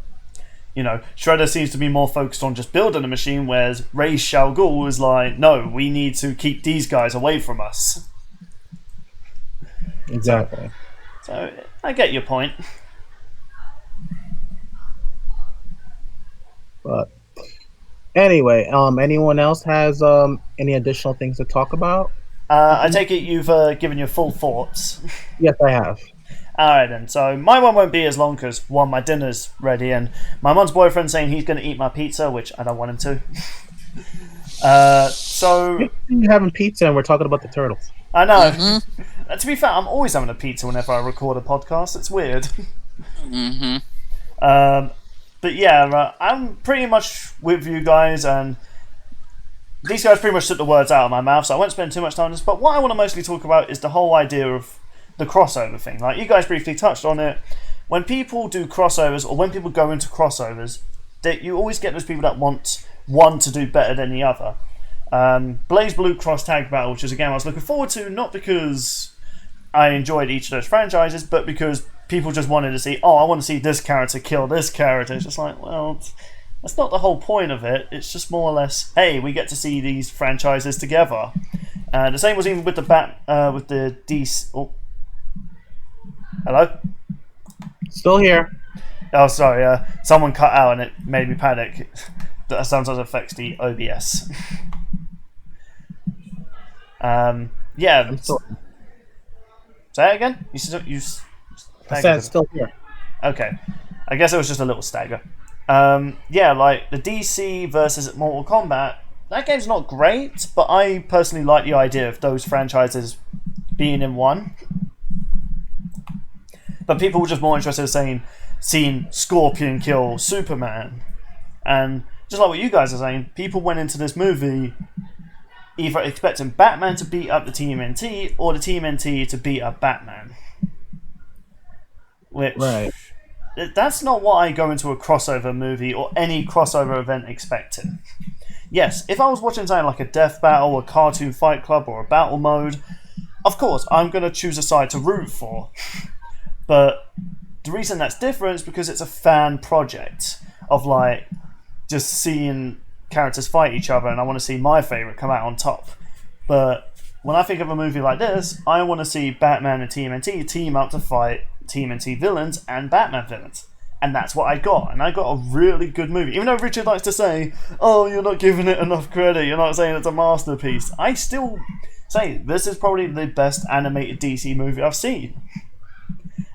Speaker 1: Shredder seems to be more focused on just building a machine, whereas Ra's al Ghul is like, no, we need to keep these guys away from us.
Speaker 3: Exactly.
Speaker 1: So I get your point.
Speaker 3: But anyway, anyone else has any additional things to talk about?
Speaker 1: I take it you've given your full thoughts.
Speaker 3: Yes, I have.
Speaker 1: Alright then, so my one won't be as long because, one, my dinner's ready, and my mum's boyfriend's saying he's going to eat my pizza, which I don't want him to. So...
Speaker 3: You're having pizza and we're talking about the Turtles.
Speaker 1: I know. Mm-hmm. To be fair, I'm always having a pizza whenever I record a podcast. It's weird.
Speaker 2: Mm-hmm.
Speaker 1: But yeah, I'm pretty much with you guys, and these guys pretty much took the words out of my mouth, so I won't spend too much time on this, but what I want to mostly talk about is the whole idea of the crossover thing. Like, you guys briefly touched on it. When people do crossovers, or when people go into crossovers, you always get those people that want one to do better than the other. Blaze Blue Cross Tag Battle, which is a game I was looking forward to, not because I enjoyed each of those franchises, but because people just wanted to see, I want to see this character kill this character. It's just like, well, that's not the whole point of it. It's just more or less, hey, we get to see these franchises together. The same was even with the DC. Oh. Hello?
Speaker 3: Still here.
Speaker 1: Oh, sorry. Someone cut out and it made me panic. That sometimes affects the OBS. Yeah.
Speaker 3: I'm still...
Speaker 1: Say it again?
Speaker 3: I said it's still here.
Speaker 1: Okay. I guess it was just a little stagger. Yeah, like the DC versus Mortal Kombat, that game's not great, but I personally like the idea of those franchises being in one. But people were just more interested in seeing Scorpion kill Superman. And just like what you guys are saying, people went into this movie either expecting Batman to beat up the TMNT or the TMNT to beat up Batman. Which,
Speaker 3: right.
Speaker 1: That's not what I go into a crossover movie or any crossover event expecting. Yes, if I was watching something like a Death Battle, a Cartoon Fight Club, or a Battle Mode, of course, I'm going to choose a side to root for. But the reason that's different is because it's a fan project of, like, just seeing characters fight each other, and I want to see my favourite come out on top. But when I think of a movie like this, I want to see Batman and TMNT team up to fight TMNT villains and Batman villains. And that's what I got. And I got a really good movie. Even though Richard likes to say, you're not giving it enough credit, you're not saying it's a masterpiece, I still say this is probably the best animated DC movie I've seen.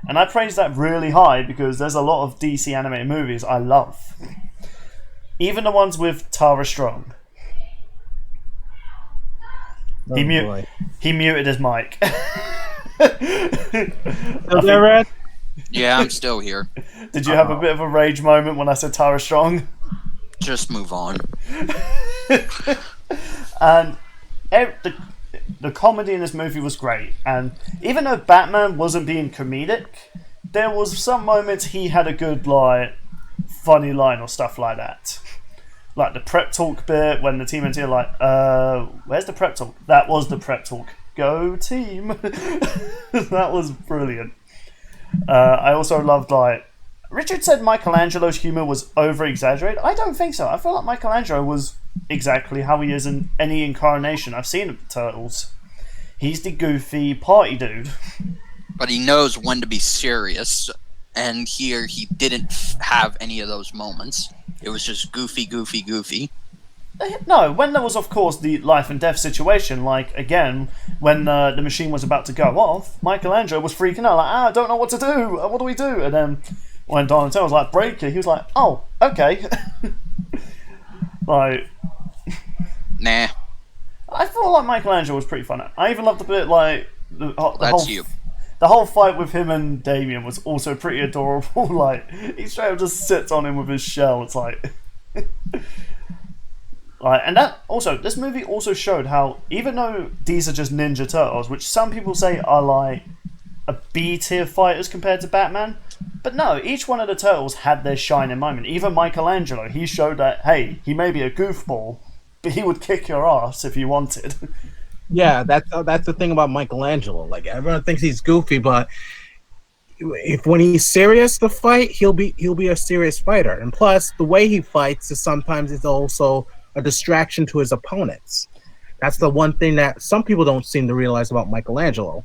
Speaker 1: And I praise that really high because there's a lot of DC animated movies I love. Even the ones with Tara Strong. He muted his mic.
Speaker 3: Red?
Speaker 2: Yeah, I'm still here.
Speaker 1: Did you have a bit of a rage moment when I said Tara Strong?
Speaker 2: Just move on.
Speaker 1: And the comedy in this movie was great. And even though Batman wasn't being comedic, there was some moments he had a good, like, funny line or stuff like that. Like the prep talk bit when the team are like, where's the prep talk? That was the prep talk. Go team. That was brilliant. I also loved, like, Richard said Michelangelo's humor was over-exaggerated. I don't think so. I feel like Michelangelo was exactly how he is in any incarnation I've seen of the Turtles. He's the goofy party dude.
Speaker 2: but he knows when to be serious. And here he didn't have any of those moments. It was just goofy.
Speaker 1: No, when there was, of course, the life and death situation, like, again, when the machine was about to go off, Michelangelo was freaking out, like, I don't know what to do, what do we do? And then when Donatello was like, break it, he was like, oh, okay. Like...
Speaker 2: Nah.
Speaker 1: I feel like Michelangelo was pretty fun. I even loved the bit, like, the whole fight with him and Damien was also pretty adorable. Like, he straight up just sits on him with his shell. It's like... Like, and that also, this movie also showed how, even though these are just Ninja Turtles, which some people say are like a B-tier fighters compared to Batman, but no, each one of the Turtles had their shining moment. Even Michelangelo, he showed that, hey, he may be a goofball, but he would kick your ass if you wanted.
Speaker 3: Yeah, that's the thing about Michelangelo. Like, everyone thinks he's goofy, but when he's serious to fight, he'll be a serious fighter. And plus, the way he fights is sometimes also a distraction to his opponents. That's the one thing that some people don't seem to realize about Michelangelo.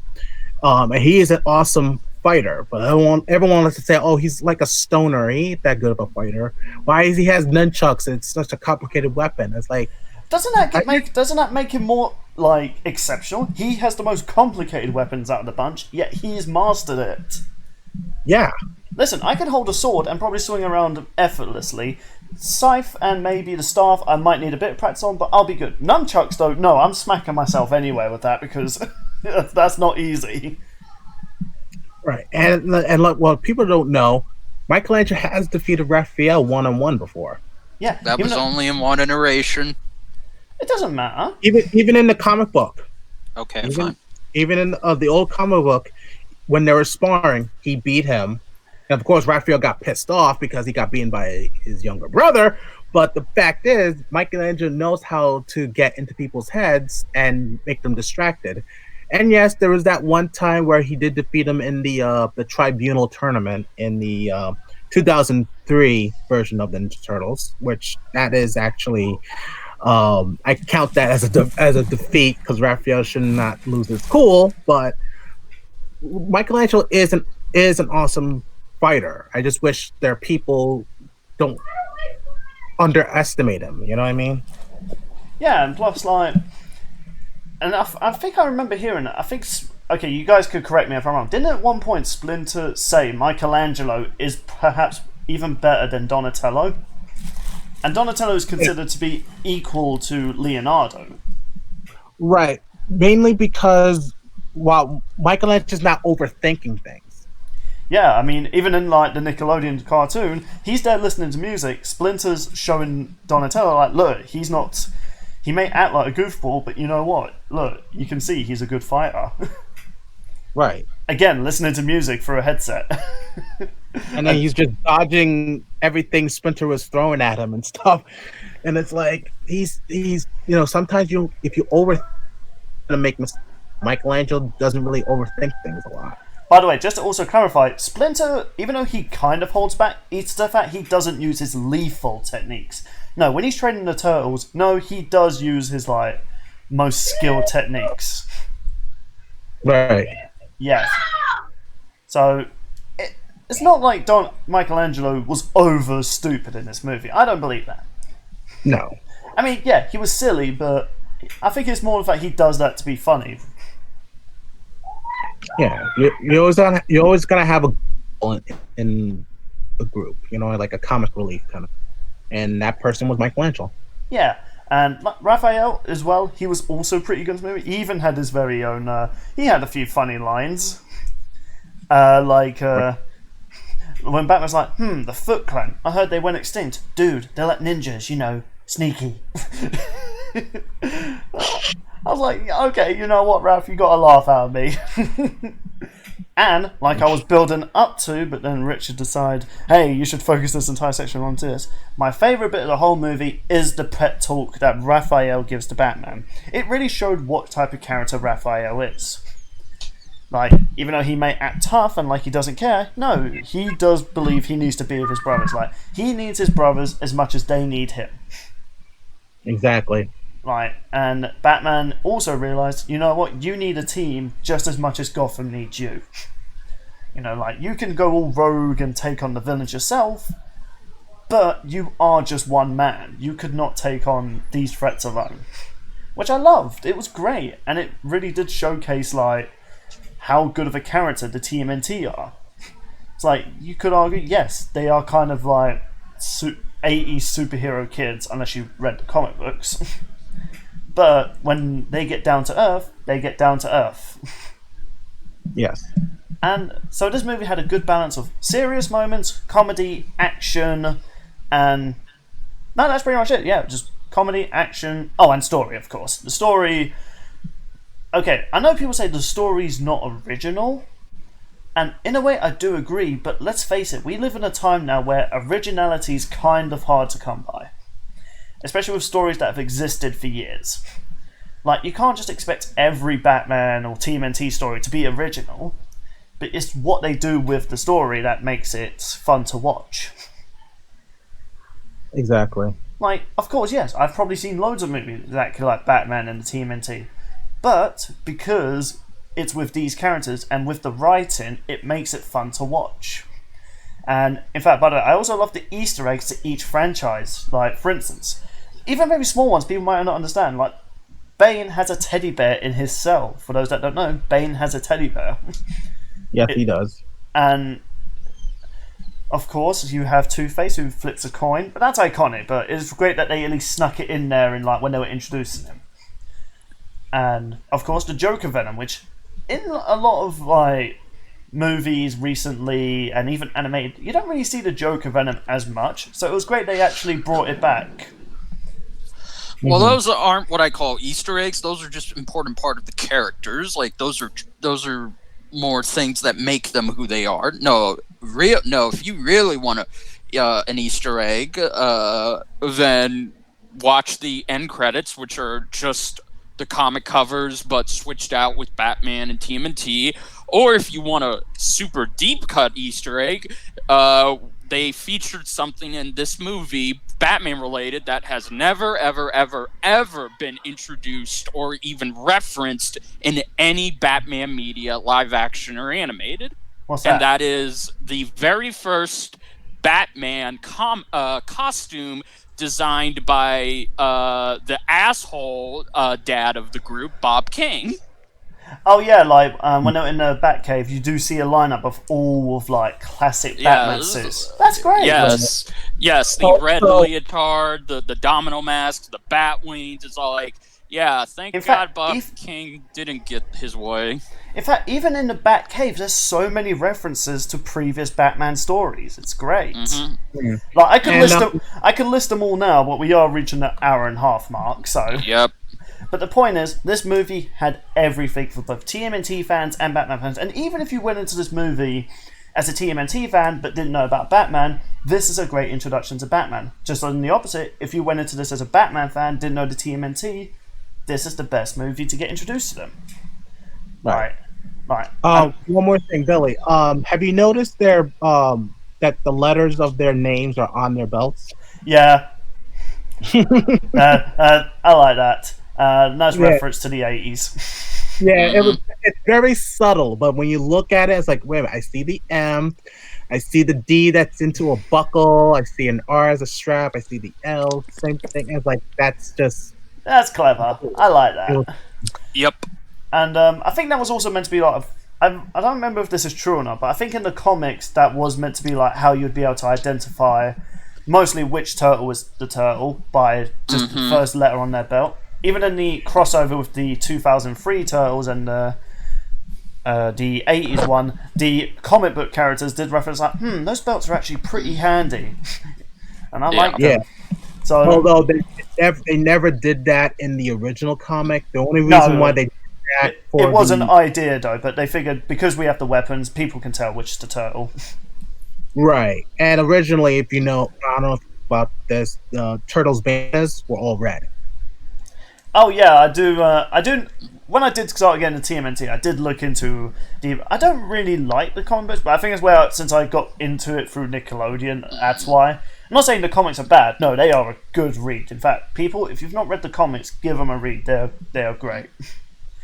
Speaker 3: And he is an awesome fighter, but everyone likes to say, oh, he's like a stoner. He ain't that good of a fighter. Why is he has nunchucks? It's such a complicated weapon. It's like, doesn't that make him more like exceptional? He has the most complicated weapons out of the bunch, yet he's mastered it. Yeah.
Speaker 1: Listen, I can hold a sword and probably swing around effortlessly. Scythe and maybe the staff I might need a bit of practice on, but I'll be good. Nunchucks though, no, I'm smacking myself anyway with that because that's not easy.
Speaker 3: Right, and look, well, people don't know, Michelangelo has defeated Raphael one-on-one before.
Speaker 1: Yeah,
Speaker 2: that was only in one iteration.
Speaker 1: It doesn't matter.
Speaker 3: Even in the comic book.
Speaker 2: Okay, fine.
Speaker 3: Even in the old comic book, when they were sparring, he beat him. And of course, Raphael got pissed off because he got beaten by his younger brother. But the fact is, Michelangelo knows how to get into people's heads and make them distracted. And yes, there was that one time where he did defeat him in the Tribunal tournament in the 2003 version of the Ninja Turtles, which that is actually, I count that as a defeat because Raphael should not lose his cool. But Michelangelo is an awesome fighter. I just wish their people don't underestimate him. You know what I mean?
Speaker 1: Yeah, and plus, like, and I think I remember hearing it. I think, okay, you guys could correct me if I'm wrong. Didn't at one point Splinter say Michelangelo is perhaps even better than Donatello? And Donatello is considered to be equal to Leonardo.
Speaker 3: Right. Mainly because while Michelangelo's not overthinking things.
Speaker 1: Yeah, I mean, even in like the Nickelodeon cartoon, he's there listening to music. Splinter's showing Donatello, like, look, he may act like a goofball, but you know what? Look, you can see he's a good fighter.
Speaker 3: Right.
Speaker 1: Again, listening to music through a headset.
Speaker 3: And then he's just dodging everything Splinter was throwing at him and stuff. And it's like, he's sometimes if you make mistakes, Michelangelo doesn't really overthink things a lot.
Speaker 1: By the way, just to also clarify, Splinter, even though he kind of holds back, it's the fact he doesn't use his lethal techniques. No, when he's training the Turtles, no, he does use his, like, most skilled techniques.
Speaker 3: Right.
Speaker 1: Yes. So, it's not like Michelangelo was over stupid in this movie. I don't believe that.
Speaker 3: No.
Speaker 1: I mean, yeah, he was silly, but I think it's more the fact he does that to be funny.
Speaker 3: Yeah, you're always gonna have a in the group, like a comic relief kind of, and that person was Michelangelo.
Speaker 1: Yeah, and Raphael as well. He was also pretty good in the movie. He even had his very own. He had a few funny lines, when Batman's like, the Foot Clan. I heard they went extinct, dude. They're like ninjas, sneaky. I was like, okay, you know what, Ralph, you got a laugh out of me. And, like I was building up to, but then Richard decided, hey, you should focus this entire section on this. My favourite bit of the whole movie is the pep talk that Raphael gives to Batman. It really showed what type of character Raphael is. Like, even though he may act tough and like he doesn't care, no, he does believe he needs to be with his brothers. Like, he needs his brothers as much as they need him.
Speaker 3: Exactly.
Speaker 1: Right, and Batman also realised, you know what, you need a team just as much as Gotham needs you. You know, like, you can go all rogue and take on the villains yourself, but you are just one man. You could not take on these threats alone. Which I loved. It was great. And it really did showcase, like, how good of a character the TMNT are. It's like, you could argue, yes, they are kind of like 80s superhero kids, unless you read the comic books. But when they get down to earth, they get down to earth.
Speaker 3: Yes.
Speaker 1: And so this movie had a good balance of serious moments, comedy, action, and... No, that's pretty much it. Yeah, just comedy, action... Oh, and story, of course. The story... Okay, I know people say the story's not original, and in a way I do agree, but let's face it, we live in a time now where originality is kind of hard to come by. Especially with stories that have existed for years. Like, you can't just expect every Batman or TMNT story to be original, but it's what they do with the story that makes it fun to watch.
Speaker 3: Exactly.
Speaker 1: Like, of course, yes, I've probably seen loads of movies exactly like Batman and the TMNT, but because it's with these characters and with the writing, it makes it fun to watch. And in fact, by the way, I also love the Easter eggs to each franchise. Like, for instance, even maybe small ones people might not understand. Like, Bane has a teddy bear in his cell. For those that don't know, Bane has a teddy bear.
Speaker 3: Yes, he does.
Speaker 1: And of course, you have Two-Face who flips a coin, but that's iconic. But it's great that they at least snuck it in there in like when they were introducing him. And of course, the Joker Venom, which in a lot of like movies recently and even animated, you don't really see the Joker Venom as much. So it was great they actually brought it back.
Speaker 2: Well, those aren't what I call Easter eggs. Those are just important part of the characters. Like those are more things that make them who they are. No, if you really want an Easter egg, then watch the end credits, which are just the comic covers but switched out with Batman and TMNT. Or if you want a super deep cut Easter egg, they featured something in this movie, Batman related, that has never, ever, ever, ever been introduced or even referenced in any Batman media, live action or animated.
Speaker 1: What's that?
Speaker 2: And that is the very first Batman costume designed by the asshole dad of the group, Bob King.
Speaker 1: Oh yeah, like when they're in the Batcave, you do see a lineup of all of like classic Batman suits. That's great.
Speaker 2: Yes, the red leotard, the domino mask, the bat wings. It's all like, yeah, thank God Bob King didn't get his way.
Speaker 1: In fact, even in the Batcave, there's so many references to previous Batman stories. It's great.
Speaker 2: Mm-hmm.
Speaker 1: Like I could list them all now, but we are reaching the hour and a half mark. So
Speaker 2: yep.
Speaker 1: But the point is, this movie had everything for both TMNT fans and Batman fans. And even if you went into this movie as a TMNT fan but didn't know about Batman, this is a great introduction to Batman. Just on the opposite, if you went into this as a Batman fan, didn't know the TMNT, this is the best movie to get introduced to them. Right.
Speaker 3: One more thing, Billy. Have you noticed that the letters of their names are on their belts?
Speaker 1: Yeah. I like that. Nice reference to the 80s.
Speaker 3: Yeah, it's very subtle, but when you look at it, it's like, wait a minute, I see the M, I see the D that's into a buckle, I see an R as a strap, I see the L, same thing. It's like, that's
Speaker 1: clever. I like that.
Speaker 2: Yep.
Speaker 1: And I think that was also meant to be like, I don't remember if this is true or not, but I think in the comics that was meant to be like how you'd be able to identify mostly which turtle was the turtle by just the first letter on their belt. Even in the crossover with the 2003 Turtles and the 80s one, the comic book characters did reference like, those belts are actually pretty handy. And I like them. So,
Speaker 3: although they never did that in the original comic. The only reason why they did that
Speaker 1: it was an idea though, but they figured because we have the weapons, people can tell which is the turtle. Right.
Speaker 3: And originally, if you know, I don't know about this, Turtles bandanas were all red.
Speaker 1: Oh yeah, I do. When I did start getting into TMNT, I did look into the. I don't really like the comic books, but I think it's where since I got into it through Nickelodeon, that's why. I'm not saying the comics are bad. No, they are a good read. In fact, people, if you've not read the comics, give them a read. They are great.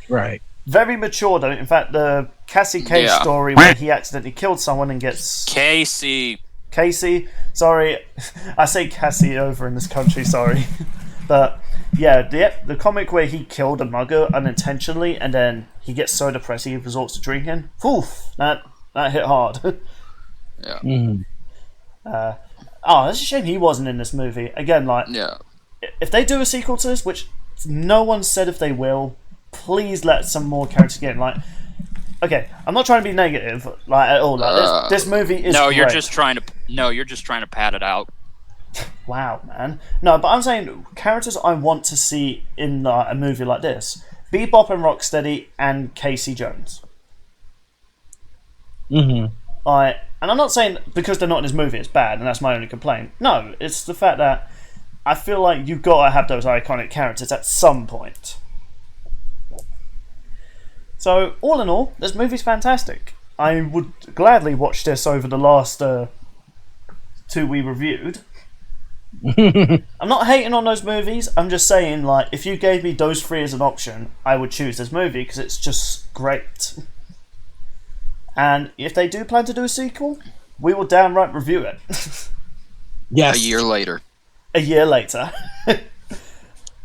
Speaker 3: Right.
Speaker 1: Very mature, though. In fact, the Cassie Cage story where he accidentally killed someone and gets... Casey. Sorry. I say Cassie over in this country, sorry. But, yeah, the comic where he killed a mugger unintentionally and then he gets so depressed he resorts to drinking. Oof, that hit hard.
Speaker 2: Yeah.
Speaker 3: Mm.
Speaker 1: That's a shame he wasn't in this movie. Again, like...
Speaker 2: Yeah.
Speaker 1: If they do a sequel to this, which no one said if they will... Please let some more characters get in. Like, okay, I'm not trying to be negative, like at all. Like, this movie is
Speaker 2: no.
Speaker 1: great.
Speaker 2: You're just trying to pad it out.
Speaker 1: Wow, man. No, but I'm saying characters I want to see in a movie like this: Bebop and Rocksteady and Casey Jones.
Speaker 3: Mm-hmm.
Speaker 1: And I'm not saying because they're not in this movie it's bad, and that's my only complaint. No, it's the fact that I feel like you've got to have those iconic characters at some point. So, all in all, this movie's fantastic. I would gladly watch this over the last 2 we reviewed. I'm not hating on those movies, I'm just saying, like, if you gave me those 3 as an option, I would choose this movie, because it's just great. And if they do plan to do a sequel, we will downright review it.
Speaker 3: Yes.
Speaker 2: A year later.
Speaker 1: A year later.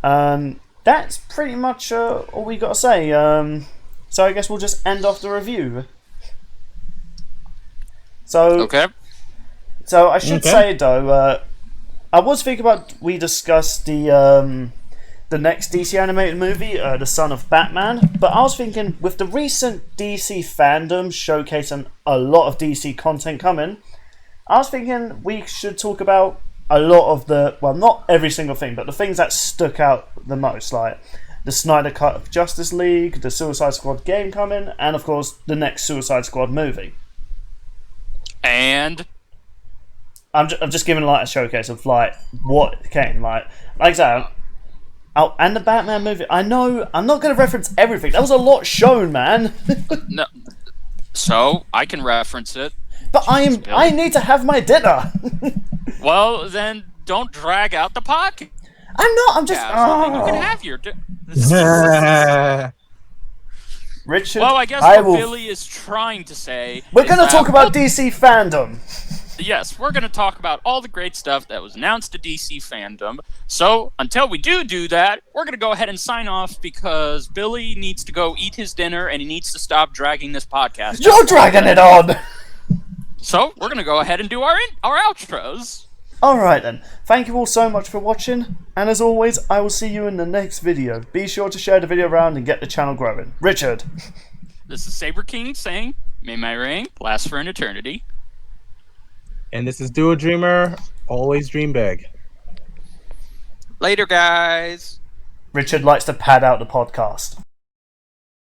Speaker 1: That's pretty much all we got to say. So I guess we'll just end off the review. So
Speaker 2: Okay.
Speaker 1: So I should say though, I was thinking about we discussed the next DC animated movie, The Son of Batman, but I was thinking with the recent DC fandom showcasing a lot of DC content coming, I was thinking we should talk about a lot of not every single thing, but the things that stuck out the most, like the Snyder Cut of Justice League, the Suicide Squad game coming, and of course the next Suicide Squad movie.
Speaker 2: And
Speaker 1: I'm just giving like a showcase of like what came, like I said. Oh, and the Batman movie. I know I'm not going to reference everything. That was a lot shown, man.
Speaker 2: no, so I can reference it.
Speaker 1: But I need to have my dinner.
Speaker 2: Well, then don't drag out the podcast.
Speaker 1: I'm not. I'm just.
Speaker 2: You can have your.
Speaker 1: Richard.
Speaker 2: Well, I guess what Billy is trying to say.
Speaker 1: We're going to talk about DC fandom.
Speaker 2: Yes, we're going to talk about all the great stuff that was announced to DC fandom. So, until we do that, we're going to go ahead and sign off because Billy needs to go eat his dinner and he needs to stop dragging this podcast.
Speaker 1: You're dragging it on!
Speaker 2: So, we're going to go ahead and do our outros.
Speaker 1: Alright then, thank you all so much for watching, and as always, I will see you in the next video. Be sure to share the video around and get the channel growing. Richard.
Speaker 2: This is Saber King saying, may my reign last for an eternity.
Speaker 3: And this is Duo Dreamer. Always dream big.
Speaker 2: Later, guys.
Speaker 1: Richard likes to pad out the podcast.